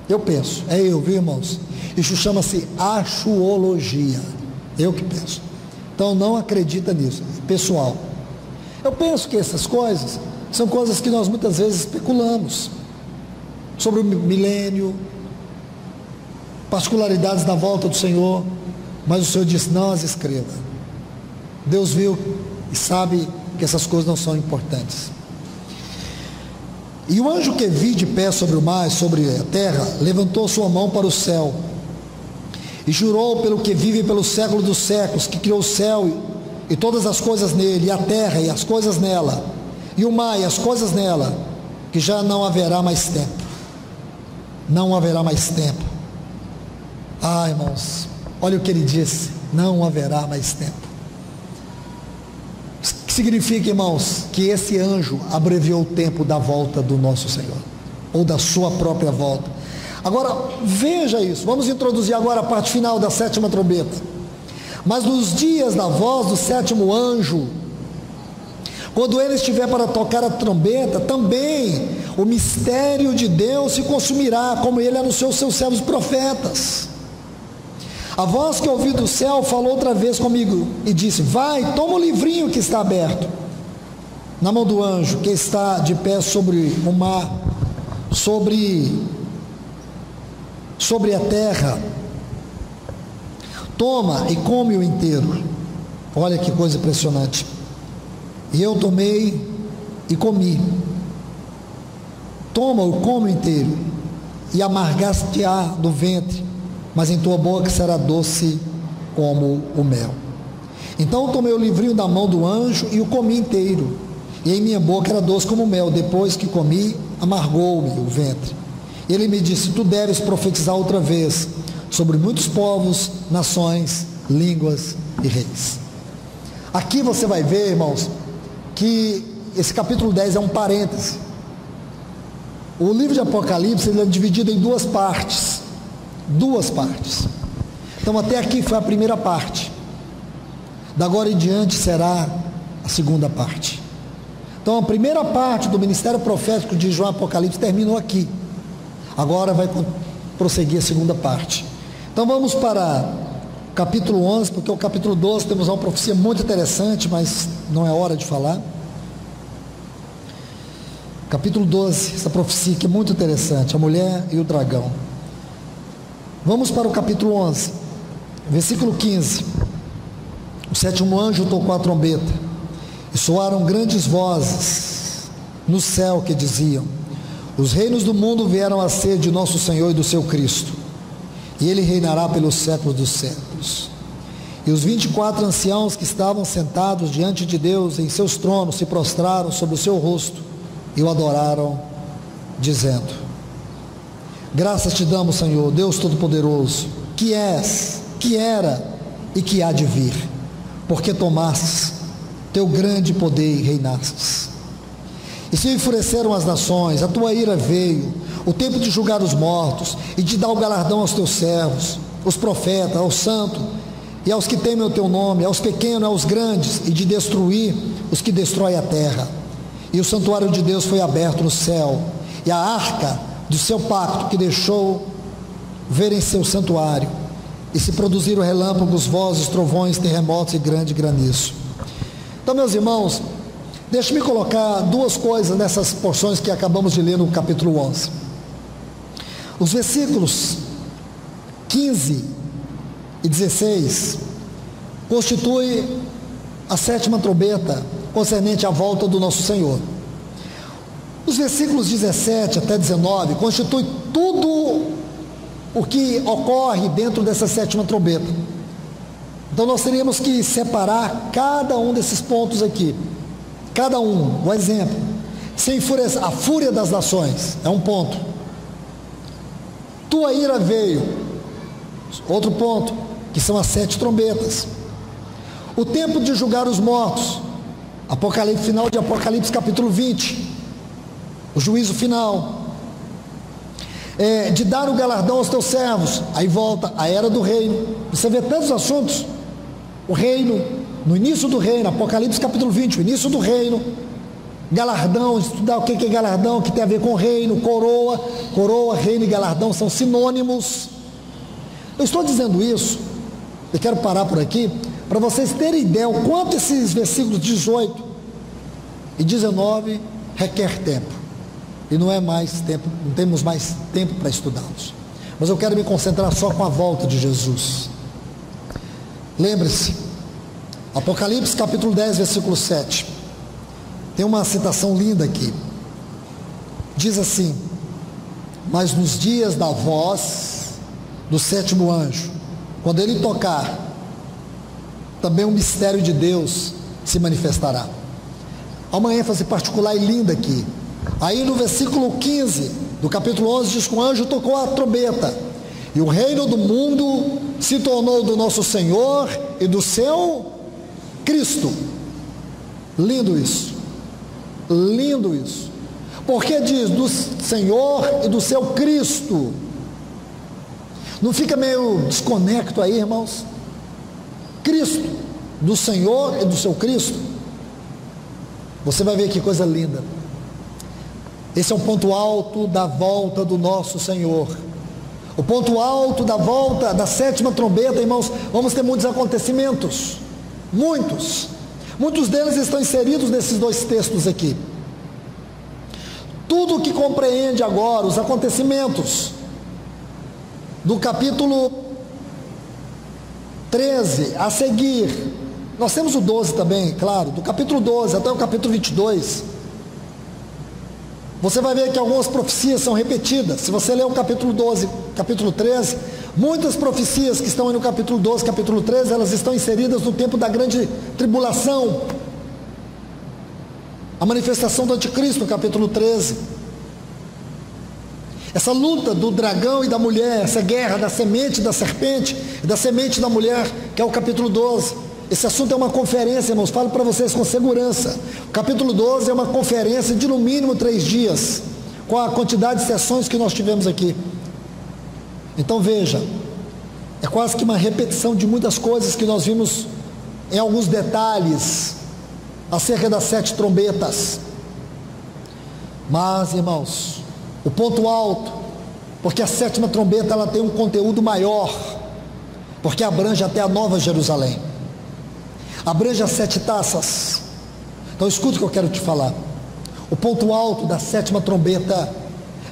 Eu penso, é eu, viu, irmãos? Isso chama-se axiologia. Eu que penso. Então não acredita nisso, pessoal. Eu penso que essas coisas são coisas que nós muitas vezes especulamos sobre o milênio, particularidades da volta do Senhor, mas o Senhor disse: não as escreva. Deus viu e sabe que essas coisas não são importantes. E o anjo que vi de pé sobre o mar e sobre a terra levantou sua mão para o céu e jurou pelo que vive pelo século dos séculos, que criou o céu e todas as coisas nele, e a terra e as coisas nela, e o mar e as coisas nela, que já não haverá mais tempo. Não haverá mais tempo. Ah, irmãos, olha o que ele disse: não haverá mais tempo. Que significa, irmãos, que esse anjo abreviou o tempo da volta do nosso Senhor, ou da sua própria volta. Agora, veja isso. Vamos introduzir agora a parte final da 7ª trombeta. Mas nos dias da voz do 7º anjo, quando ele estiver para tocar a trombeta, também o mistério de Deus se consumirá, como ele anunciou aos seus servos profetas. A voz que ouvi do céu falou outra vez comigo e disse: vai, toma o livrinho que está aberto na mão do anjo que está de pé sobre o mar, sobre a terra. Toma e come-o inteiro. Olha que coisa impressionante. E eu tomei e comi. Toma-o, come inteiro, e amargar-te-á do ventre, mas em tua boca será doce como o mel. Então tomei o livrinho da mão do anjo e o comi inteiro, e em minha boca era doce como o mel. Depois que comi, amargou-me o ventre. Ele me disse: tu deves profetizar outra vez sobre muitos povos, nações, línguas e reis. Aqui você vai ver, irmãos, que esse capítulo 10 é um parêntese. O livro de Apocalipse ele é dividido em 2 partes. 2 partes. Então até aqui foi a primeira parte. Da agora em diante será a segunda parte. Então a primeira parte do ministério profético de João Apocalipse terminou aqui. Agora vai prosseguir a segunda parte. Então vamos para o capítulo 11, porque o capítulo 12 temos uma profecia muito interessante, mas não é hora de falar. Capítulo 12, essa profecia que é muito interessante, a mulher e o dragão. Vamos para o capítulo 11, versículo 15. O sétimo anjo tocou a trombeta, e soaram grandes vozes no céu que diziam: os reinos do mundo vieram a ser de nosso Senhor e do seu Cristo, e ele reinará pelos séculos dos séculos. E os 24 anciãos que estavam sentados diante de Deus em seus tronos se prostraram sobre o seu rosto e o adoraram, dizendo: graças te damos, Senhor, Deus Todo-Poderoso, que és, que era e que há de vir, porque tomastes teu grande poder e reinastes. E se enfureceram as nações, a tua ira veio, o tempo de julgar os mortos e de dar o galardão aos teus servos, os profetas, aos santos e aos que temem o teu nome, aos pequenos e aos grandes, e de destruir os que destroem a terra. E o santuário de Deus foi aberto no céu, e a arca do seu pacto que deixou ver em seu santuário, e se produziram relâmpagos, vozes, trovões, terremotos e grande granizo. Então, meus irmãos, deixe-me colocar duas coisas nessas porções que acabamos de ler no capítulo 11. Os versículos 15 e 16 constituem a sétima trombeta concernente à volta do nosso Senhor. Os versículos 17 até 19 constituem tudo o que ocorre dentro dessa sétima trombeta. Então nós teríamos que separar cada um desses pontos aqui. Cada um, um exemplo. Se enfurecer, a fúria das nações é um ponto. Tua ira veio, outro ponto, que são as 7 trombetas. O tempo de julgar os mortos, Apocalipse, final de Apocalipse capítulo 20, o juízo final. De dar o galardão aos teus servos, aí volta a era do reino. Você vê tantos assuntos. O reino, no início do reino, Apocalipse capítulo 20, o início do reino, galardão, estudar o que é galardão, que tem a ver com reino, coroa, reino e galardão são sinônimos. Eu estou dizendo isso, eu quero parar por aqui, para vocês terem ideia o quanto esses versículos 18 e 19 requer tempo, e não é mais tempo, não temos mais tempo para estudá-los, mas eu quero me concentrar só com a volta de Jesus. Lembre-se, Apocalipse capítulo 10, versículo 7, tem uma citação linda aqui, diz assim: mas nos dias da voz do sétimo anjo, quando ele tocar, também o mistério de Deus se manifestará. Há uma ênfase particular e linda aqui. Aí no versículo 15 do capítulo 11 diz que o anjo tocou a trombeta, e o reino do mundo se tornou do nosso Senhor e do seu Cristo. Lindo isso, lindo isso, porque diz do Senhor e do seu Cristo. Não fica meio desconecto aí, irmãos? Cristo, do Senhor e do seu Cristo. Você vai ver que coisa linda. Esse é o ponto alto da volta do nosso Senhor. O ponto alto da volta da sétima trombeta, irmãos. Vamos ter muitos acontecimentos, muitos deles estão inseridos nesses dois textos aqui. Tudo o que compreende agora os acontecimentos do capítulo 13 a seguir, nós temos o 12 também, claro, do capítulo 12 até o capítulo 22, você vai ver que algumas profecias são repetidas. Se você ler o capítulo 12, capítulo 13, muitas profecias que estão aí no capítulo 12, capítulo 13, elas estão inseridas no tempo da grande tribulação, a manifestação do anticristo no capítulo 13, essa luta do dragão e da mulher, essa guerra da semente da serpente e da semente da mulher, que é o capítulo 12. Esse assunto é uma conferência, irmãos, falo para vocês com segurança. O capítulo 12 é uma conferência de no mínimo 3 dias, com a quantidade de sessões que nós tivemos aqui. Então veja, é quase que uma repetição de muitas coisas que nós vimos em alguns detalhes acerca das 7 trombetas. Mas, irmãos, o ponto alto, porque a sétima trombeta ela tem um conteúdo maior, porque abrange até a Nova Jerusalém, abrange as 7 taças. Então escuta o que eu quero te falar. O ponto alto da sétima trombeta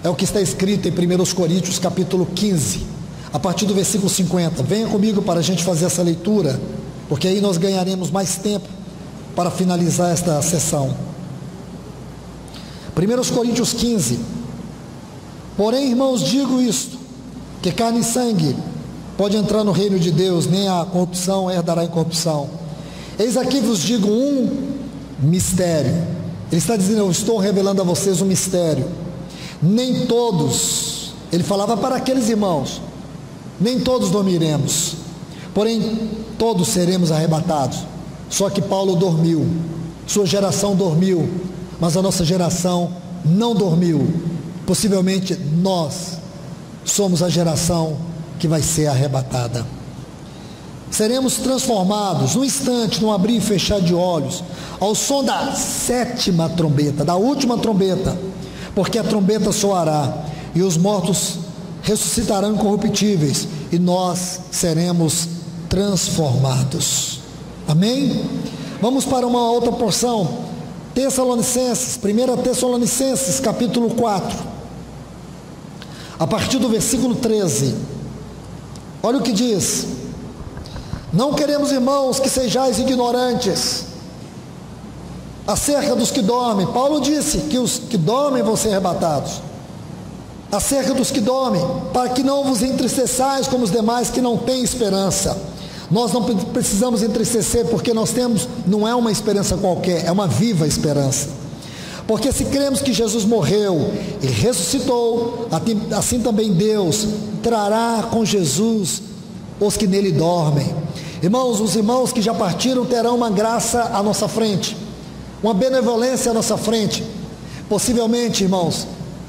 é o que está escrito em 1 Coríntios capítulo 15, a partir do versículo 50. Venha comigo para a gente fazer essa leitura porque aí nós ganharemos mais tempo para finalizar esta sessão. 1 Coríntios 15. Porém, irmãos, digo isto, que carne e sangue pode entrar no reino de Deus, nem a corrupção herdará em corrupção. Eis aqui vos digo um mistério. Ele está dizendo, eu estou revelando a vocês um mistério. Nem todos, ele falava para aqueles irmãos, nem todos dormiremos, porém todos seremos arrebatados. Só que Paulo dormiu, sua geração dormiu, mas a nossa geração não dormiu. Possivelmente nós somos a geração que vai ser arrebatada. Seremos transformados num instante, num abrir e fechar de olhos, ao som da sétima trombeta, da última trombeta, porque a trombeta soará e os mortos ressuscitarão incorruptíveis e nós seremos transformados. Amém? Vamos para uma outra porção. Tessalonicenses, 1 Tessalonicenses, capítulo 4, a partir do versículo 13. Olha o que diz: não queremos, irmãos, que sejais ignorantes acerca dos que dormem. Paulo disse que os que dormem vão ser arrebatados. Acerca dos que dormem, para que não vos entristeçais como os demais que não têm esperança. Nós não precisamos entristecer, porque nós temos, não é uma esperança qualquer, é uma viva esperança. Porque se cremos que Jesus morreu e ressuscitou, assim também Deus trará com Jesus os que nele dormem. Irmãos, os irmãos que já partiram terão uma graça à nossa frente, uma benevolência à nossa frente. Possivelmente, irmãos,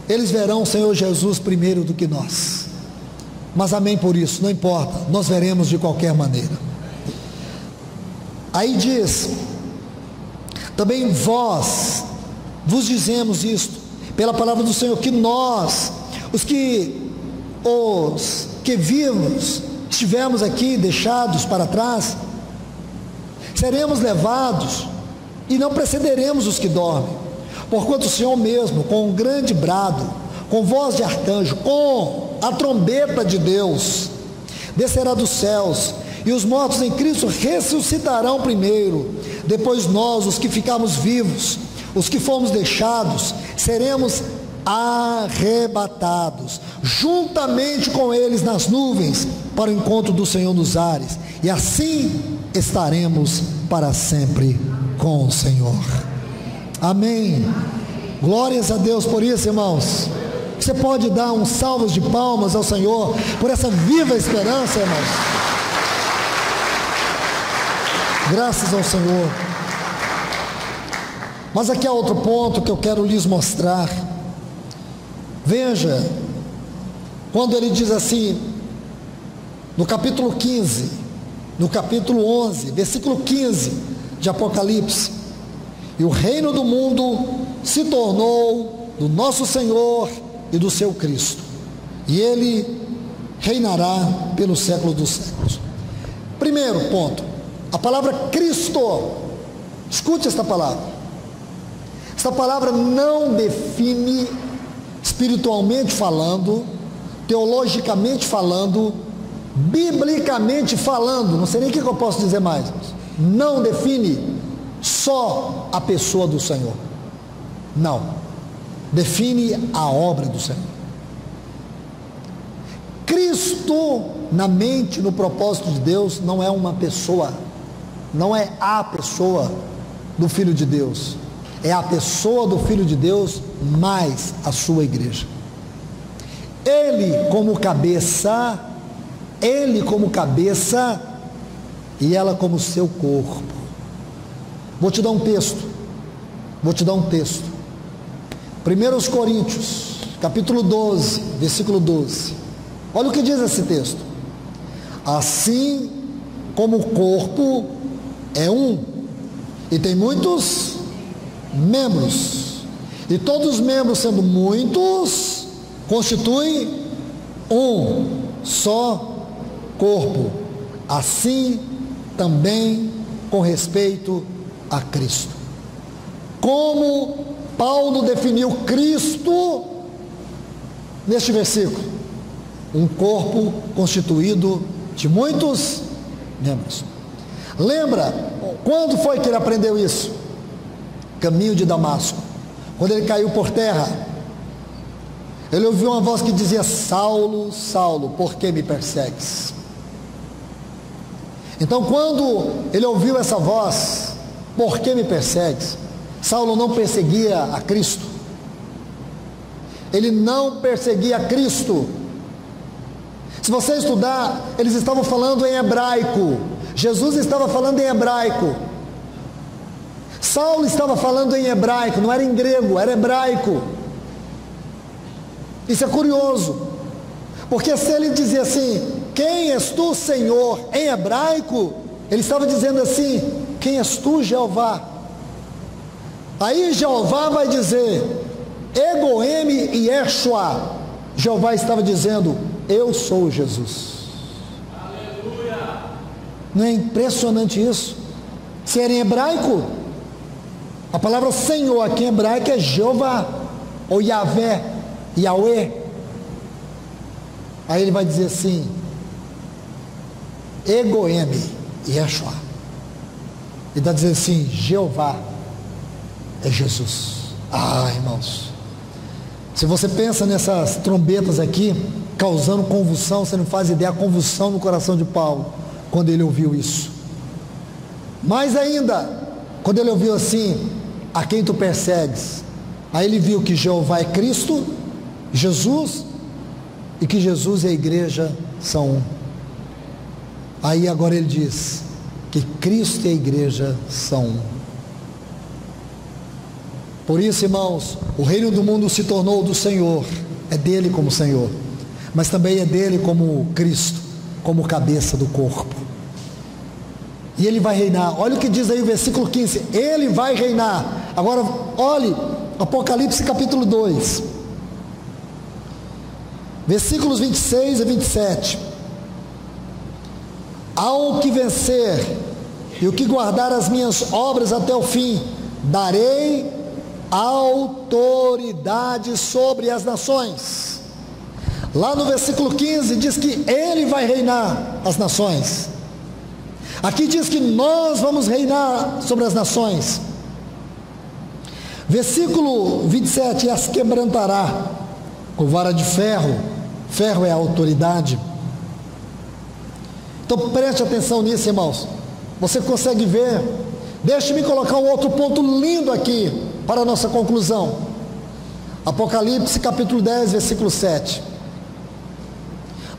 eles verão o Senhor Jesus primeiro do que nós. Mas amém por isso, não importa, nós veremos de qualquer maneira. Aí diz, também vós vos dizemos isto, pela palavra do Senhor, que nós, os que vivos, estivemos aqui deixados para trás, seremos levados e não precederemos os que dormem, porquanto o Senhor mesmo, com um grande brado, com voz de arcanjo, com a trombeta de Deus, descerá dos céus, e os mortos em Cristo ressuscitarão primeiro. Depois nós, os que ficarmos vivos, os que fomos deixados, seremos arrebatados, juntamente com eles nas nuvens, para o encontro do Senhor nos ares, e assim estaremos para sempre com o Senhor. Amém. Glórias a Deus por isso, irmãos. Você pode dar um salvas de palmas ao Senhor por essa viva esperança, irmãos. Graças ao Senhor. Mas aqui há outro ponto que eu quero lhes mostrar. Veja, quando ele diz assim, no capítulo 15, no capítulo 11, versículo 15 de Apocalipse: e o reino do mundo se tornou do nosso Senhor e do seu Cristo, e ele reinará pelos séculos dos séculos. Primeiro ponto, a palavra Cristo. Escute esta palavra. Esta palavra não define, espiritualmente falando, teologicamente falando, biblicamente falando, não sei nem o que eu posso dizer mais, não define só a pessoa do Senhor, não, define a obra do Senhor. Cristo, na mente, no propósito de Deus, não é uma pessoa, não é a pessoa do Filho de Deus, é a pessoa do Filho de Deus mais a sua igreja. Ele como cabeça e ela como seu corpo. Vou te dar um texto. 1 Coríntios, capítulo 12, versículo 12. Olha o que diz esse texto. Assim como o corpo é um, e tem muitos membros, e todos os membros, sendo muitos, constituem um só corpo, assim também com respeito a Cristo. Como Paulo definiu Cristo neste versículo: um corpo constituído de muitos membros. Lembra, quando foi que ele aprendeu isso? Caminho de Damasco, quando ele caiu por terra, ele ouviu uma voz que dizia: Saulo, Saulo, por que me persegues? Então, quando ele ouviu essa voz, por que me persegues? Saulo não perseguia a Cristo, ele não perseguia a Cristo. Se você estudar, eles estavam falando em hebraico, Jesus estava falando em hebraico, Saulo estava falando em hebraico, não era em grego, era hebraico. Isso é curioso, porque se ele dizia assim: quem és tu, Senhor, em hebraico, ele estava dizendo assim: quem és tu, Jeová? Aí Jeová vai dizer: Egoeme e Yeshua. Jeová estava dizendo: eu sou Jesus. Aleluia. Não é impressionante isso? Se era em hebraico, a palavra Senhor aqui em hebraico é Jeová, ou Yahvé, Yahweh. Aí ele vai dizer assim: Egoeme e Yeshua. Ele está dizendo assim: Jeová é Jesus. Ah, irmãos, se você pensa nessas trombetas aqui causando convulsão, você não faz ideia a convulsão no coração de Paulo quando ele ouviu isso. Mais ainda, quando ele ouviu assim: a quem tu persegues? Aí ele viu que Jeová é Cristo, Jesus, e que Jesus e a igreja são um. Aí agora ele diz que Cristo e a igreja são um. Por isso, irmãos, o reino do mundo se tornou do Senhor, é dele como Senhor, mas também é dele como Cristo, como cabeça do corpo. E ele vai reinar. Olha o que diz aí o versículo 15: ele vai reinar. Agora olhe Apocalipse capítulo 2, versículos 26 e 27. Ao que vencer e o que guardar as minhas obras até o fim, darei autoridade sobre as nações. Lá no versículo 15 diz que ele vai reinar as nações. Aqui diz que nós vamos reinar sobre as nações. Versículo 27: e as quebrantará com vara de ferro. Ferro é a autoridade. Então preste atenção nisso, irmãos. Você consegue ver? Deixe-me colocar um outro ponto lindo aqui para a nossa conclusão. Apocalipse capítulo 10, versículo 7.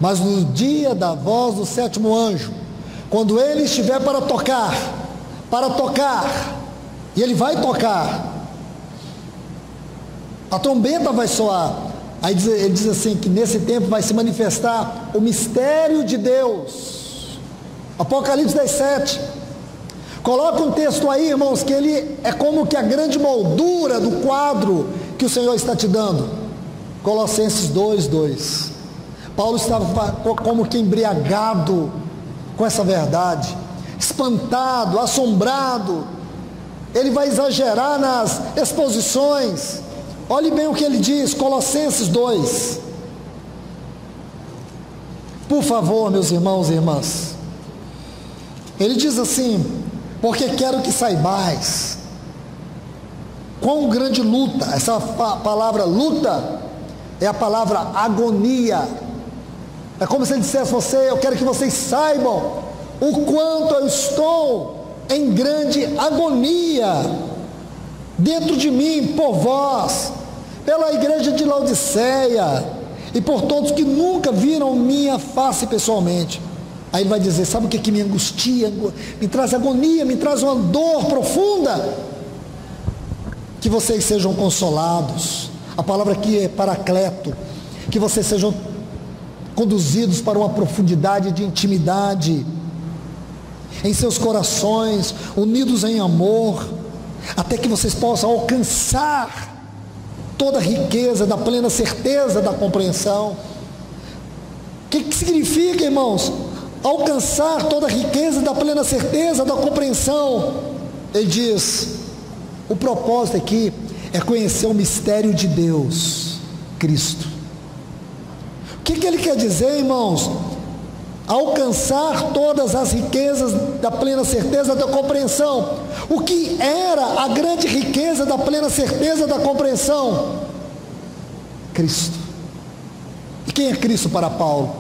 Mas no dia da voz do sétimo anjo, quando ele estiver para tocar, e ele vai tocar, a trombeta vai soar. Aí ele diz assim, que nesse tempo vai se manifestar o mistério de Deus. Apocalipse 10, 7. Coloca um texto aí, irmãos, que ele é como que a grande moldura do quadro que o Senhor está te dando. Colossenses 2, 2. Paulo estava como que embriagado com essa verdade, espantado, assombrado. Ele vai exagerar nas exposições. Olhe bem o que ele diz, Colossenses 2. Por favor, meus irmãos e irmãs. Ele diz assim: porque quero que saibais quão grande luta. Essa palavra luta é a palavra agonia. É como se ele dissesse: eu quero que vocês saibam o quanto eu estou em grande agonia dentro de mim, por vós, pela igreja de Laodiceia e por todos que nunca viram minha face pessoalmente. Aí ele vai dizer: sabe o que me angustia, me traz agonia, me traz uma dor profunda? Que vocês sejam consolados. A palavra aqui é paracleto. Que vocês sejam conduzidos para uma profundidade de intimidade em seus corações, unidos em amor, até que vocês possam alcançar toda a riqueza da plena certeza da compreensão. O que significa, irmãos? Alcançar toda a riqueza da plena certeza da compreensão. Ele diz: o propósito aqui é conhecer o mistério de Deus, Cristo. O que ele quer dizer, irmãos? alcançar todas as riquezas da plena certeza da compreensão. O que era a grande riqueza da plena certeza da compreensão? Cristo. E quem é Cristo para Paulo?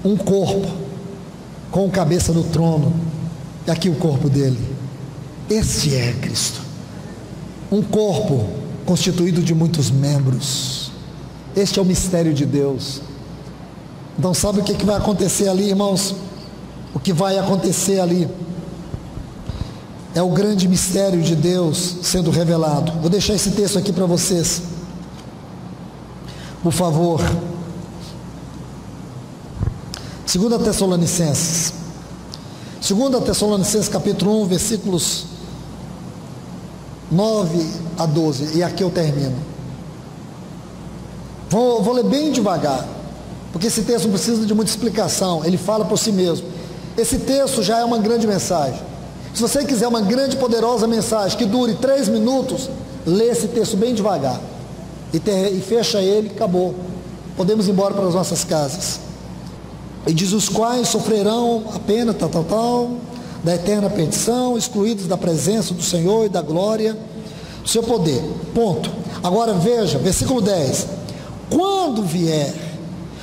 Um corpo com cabeça no trono, e aqui o corpo dele. Este é Cristo. Um corpo constituído de muitos membros. Este é o mistério de Deus. Então sabe o que vai acontecer ali, irmãos? O que vai acontecer ali é o grande mistério de Deus sendo revelado. Vou deixar esse texto aqui para vocês, por favor. 2 Tessalonicenses capítulo 1, versículos 9 a 12, e aqui eu termino. Vou ler bem devagar, porque esse texto não precisa de muita explicação, ele fala por si mesmo. Esse texto já é uma grande mensagem. Se você quiser uma grande, poderosa mensagem que dure 3 minutos, lê esse texto bem devagar e fecha ele, acabou. Podemos ir embora para as nossas casas. E diz: os quais sofrerão a pena da eterna perdição, excluídos da presença do Senhor e da glória do seu poder. Ponto. Agora veja, versículo 10: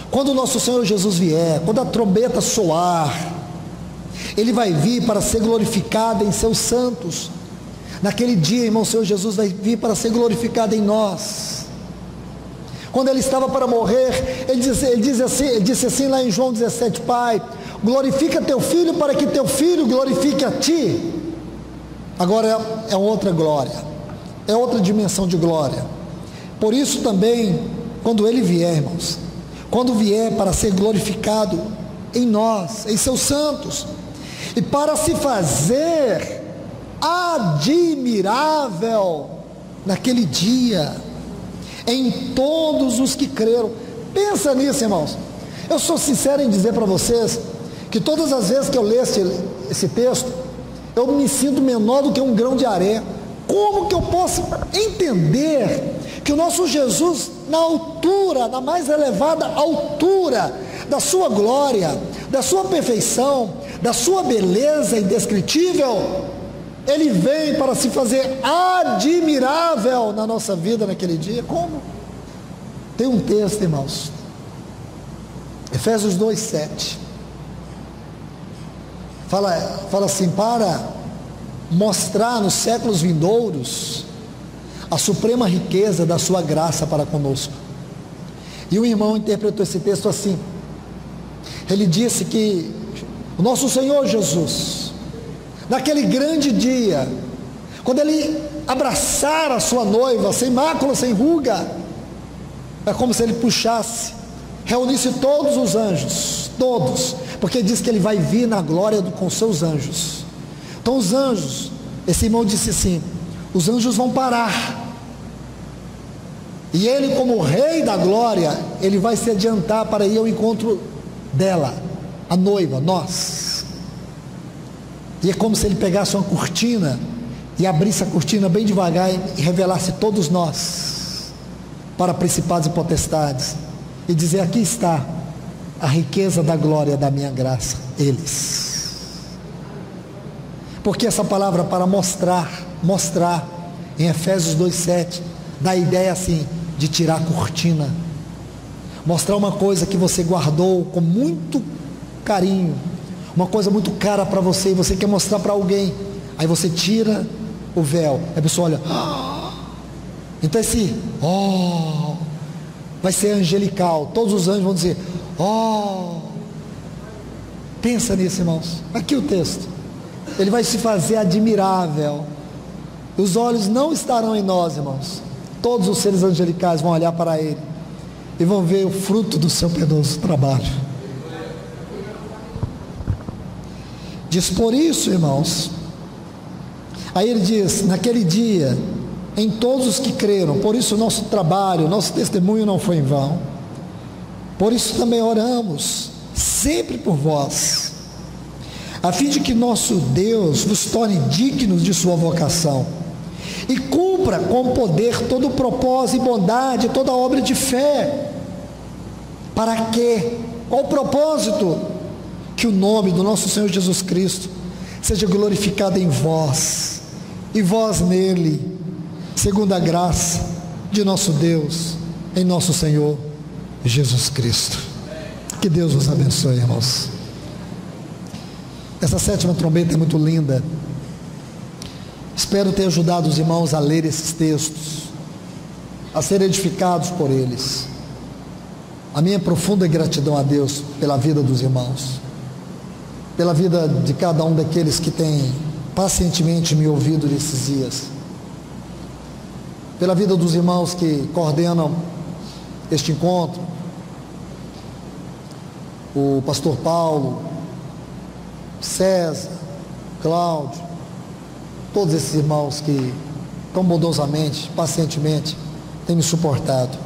quando o nosso Senhor Jesus vier, quando a trombeta soar, Ele vai vir para ser glorificado em seus santos. Naquele dia, irmão, o Senhor Jesus vai vir para ser glorificado em nós. Quando Ele estava para morrer, Ele disse assim lá em João 17: Pai, glorifica teu filho para que teu filho glorifique a ti. Agora é outra glória, é outra dimensão de glória. Por isso também, quando Ele vier, irmãos, quando vier para ser glorificado em nós, em seus santos, e para se fazer admirável naquele dia em todos os que creram. Pensa nisso, irmãos. Eu sou sincero em dizer para vocês que todas as vezes que eu leio esse texto, eu me sinto menor do que um grão de areia. Como que eu posso entender que o nosso Jesus, na altura, na mais elevada altura da sua glória, da sua perfeição, da sua beleza indescritível, Ele vem para se fazer admirável na nossa vida naquele dia? Como? Tem um texto, irmãos, Efésios 2:7, fala assim: para mostrar nos séculos vindouros a suprema riqueza da sua graça para conosco. E o irmão interpretou esse texto assim. Ele disse que o nosso Senhor Jesus, naquele grande dia, quando Ele abraçar a sua noiva, sem mácula, sem ruga, é como se Ele puxasse, reunisse todos os anjos, todos, porque diz que Ele vai vir na glória com seus anjos. Então os anjos, esse irmão disse assim, os anjos vão parar, e Ele, como Rei da glória, Ele vai se adiantar para ir ao encontro dela, a noiva, nós. E é como se Ele pegasse uma cortina e abrisse a cortina bem devagar e revelasse todos nós para principados e potestades, e dizer: aqui está a riqueza da glória da minha graça, eles. Porque essa palavra para mostrar em Efésios 2:7 dá a ideia assim de tirar a cortina, mostrar uma coisa que você guardou com muito carinho, uma coisa muito cara para você, e você quer mostrar para alguém, aí você tira o véu, a pessoa olha, então esse vai ser angelical, todos os anjos vão dizer, pensa nisso, irmãos. Aqui o texto, Ele vai se fazer admirável, os olhos não estarão em nós, irmãos, todos os seres angelicais vão olhar para Ele e vão ver o fruto do seu penoso trabalho. Diz: por isso, irmãos, aí ele diz, naquele dia, em todos os que creram, por isso o nosso trabalho, nosso testemunho não foi em vão, por isso também oramos, sempre por vós, a fim de que nosso Deus vos torne dignos de sua vocação, e cumpra com poder todo o propósito e bondade, toda obra de fé. Para quê? Qual o propósito? que o nome do nosso Senhor Jesus Cristo seja glorificado em vós, e vós nele, segundo a graça de nosso Deus, em nosso Senhor Jesus Cristo. Que Deus nos abençoe, irmãos. Essa 7ª trombeta é muito linda. Espero ter ajudado os irmãos a ler esses textos, a serem edificados por eles. A minha profunda gratidão a Deus pela vida dos irmãos, pela vida de cada um daqueles que tem pacientemente me ouvido nesses dias, pela vida dos irmãos que coordenam este encontro, o pastor Paulo, César, Cláudio, todos esses irmãos que tão bondosamente, pacientemente têm me suportado.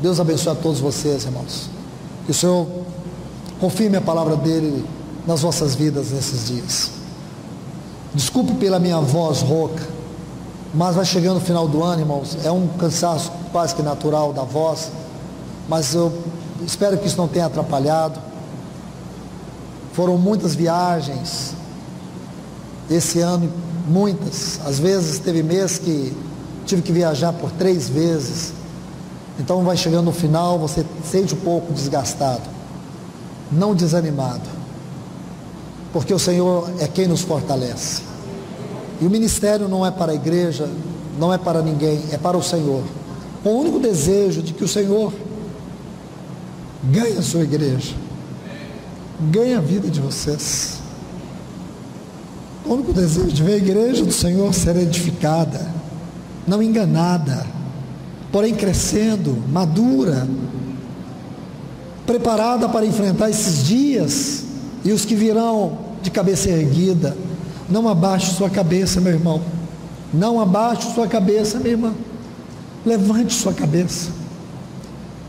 Deus abençoe a todos vocês, irmãos. Que o Senhor confirme a palavra dele nas vossas vidas nesses dias. Desculpe pela minha voz rouca, mas vai chegando o final do ano, irmãos, é um cansaço quase que natural da voz, mas eu espero que isso não tenha atrapalhado. Foram muitas viagens esse ano, muitas. Às vezes teve mês que tive que viajar por 3 vezes. Então vai chegando no final, você sente um pouco desgastado, não desanimado, porque o Senhor é quem nos fortalece. E o ministério não é para a igreja, não é para ninguém, é para o Senhor, com o único desejo de que o Senhor ganhe a sua igreja, ganhe a vida de vocês. O único desejo de ver a igreja do Senhor ser edificada, não enganada, porém crescendo, madura, preparada para enfrentar esses dias e os que virão de cabeça erguida. Não abaixe sua cabeça, meu irmão, não abaixe sua cabeça, minha irmã, levante sua cabeça.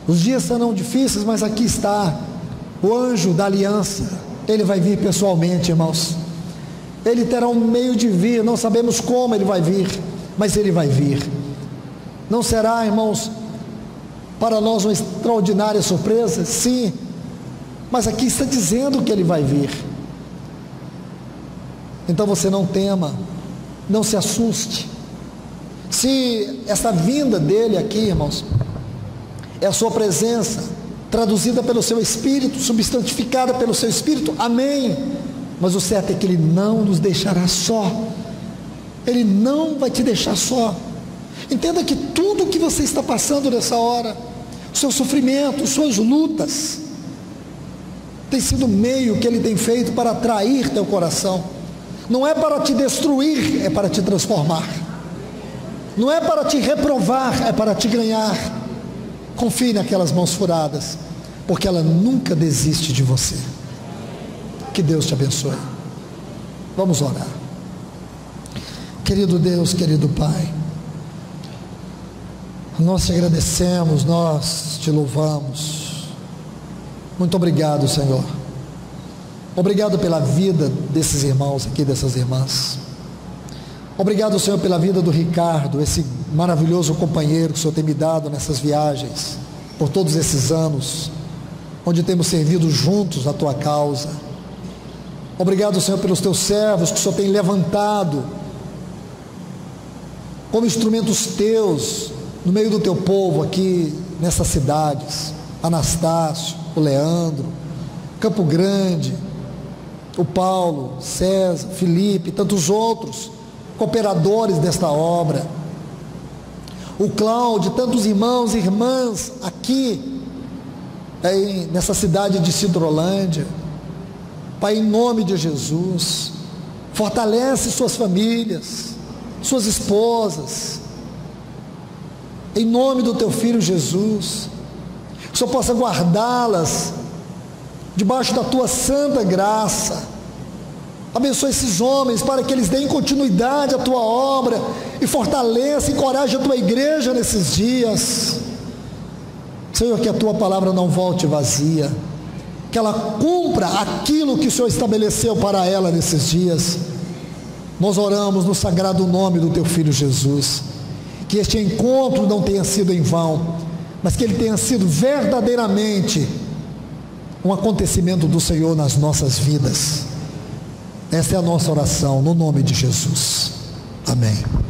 Os dias serão difíceis, mas aqui está o anjo da aliança. Ele vai vir pessoalmente, irmãos. Ele terá um meio de vir, não sabemos como ele vai vir, mas ele vai vir. Não será, irmãos, para nós uma extraordinária surpresa? Sim, mas aqui está dizendo que ele vai vir. Então você não tema, não se assuste. Se essa vinda dele aqui, irmãos, é a sua presença, traduzida pelo seu Espírito, substantificada pelo seu Espírito, amém. Mas o certo é que ele não nos deixará só, ele não vai te deixar só. Entenda que tudo o que você está passando nessa hora, o seu sofrimento, suas lutas, tem sido o meio que ele tem feito para atrair teu coração. Não é para te destruir, é para te transformar. Não é para te reprovar, é para te ganhar. Confie naquelas mãos furadas, porque ela nunca desiste de você. Que Deus te abençoe. Vamos orar. Querido Deus, querido Pai, nós te agradecemos, nós te louvamos. Muito obrigado, Senhor. Obrigado pela vida desses irmãos aqui, dessas irmãs. Obrigado, Senhor, pela vida do Ricardo, esse maravilhoso companheiro que o Senhor tem me dado nessas viagens, por todos esses anos, onde temos servido juntos a tua causa. Obrigado, Senhor, pelos teus servos que o Senhor tem levantado como instrumentos teus no meio do teu povo aqui nessas cidades. Anastácio, o Leandro, Campo Grande, o Paulo, César, Felipe, tantos outros cooperadores desta obra, o Cláudio, tantos irmãos e irmãs aqui nessa cidade de Sidrolândia. Pai, em nome de Jesus, fortalece suas famílias, suas esposas, em nome do teu Filho Jesus, que o Senhor possa guardá-las debaixo da tua santa graça. Abençoa esses homens para que eles deem continuidade à tua obra e fortaleça e encoraje a tua igreja nesses dias. Senhor, que a tua palavra não volte vazia, que ela cumpra aquilo que o Senhor estabeleceu para ela nesses dias. Nós oramos no sagrado nome do teu Filho Jesus, que este encontro não tenha sido em vão, mas que ele tenha sido verdadeiramente um acontecimento do Senhor nas nossas vidas. Essa é a nossa oração, no nome de Jesus. Amém.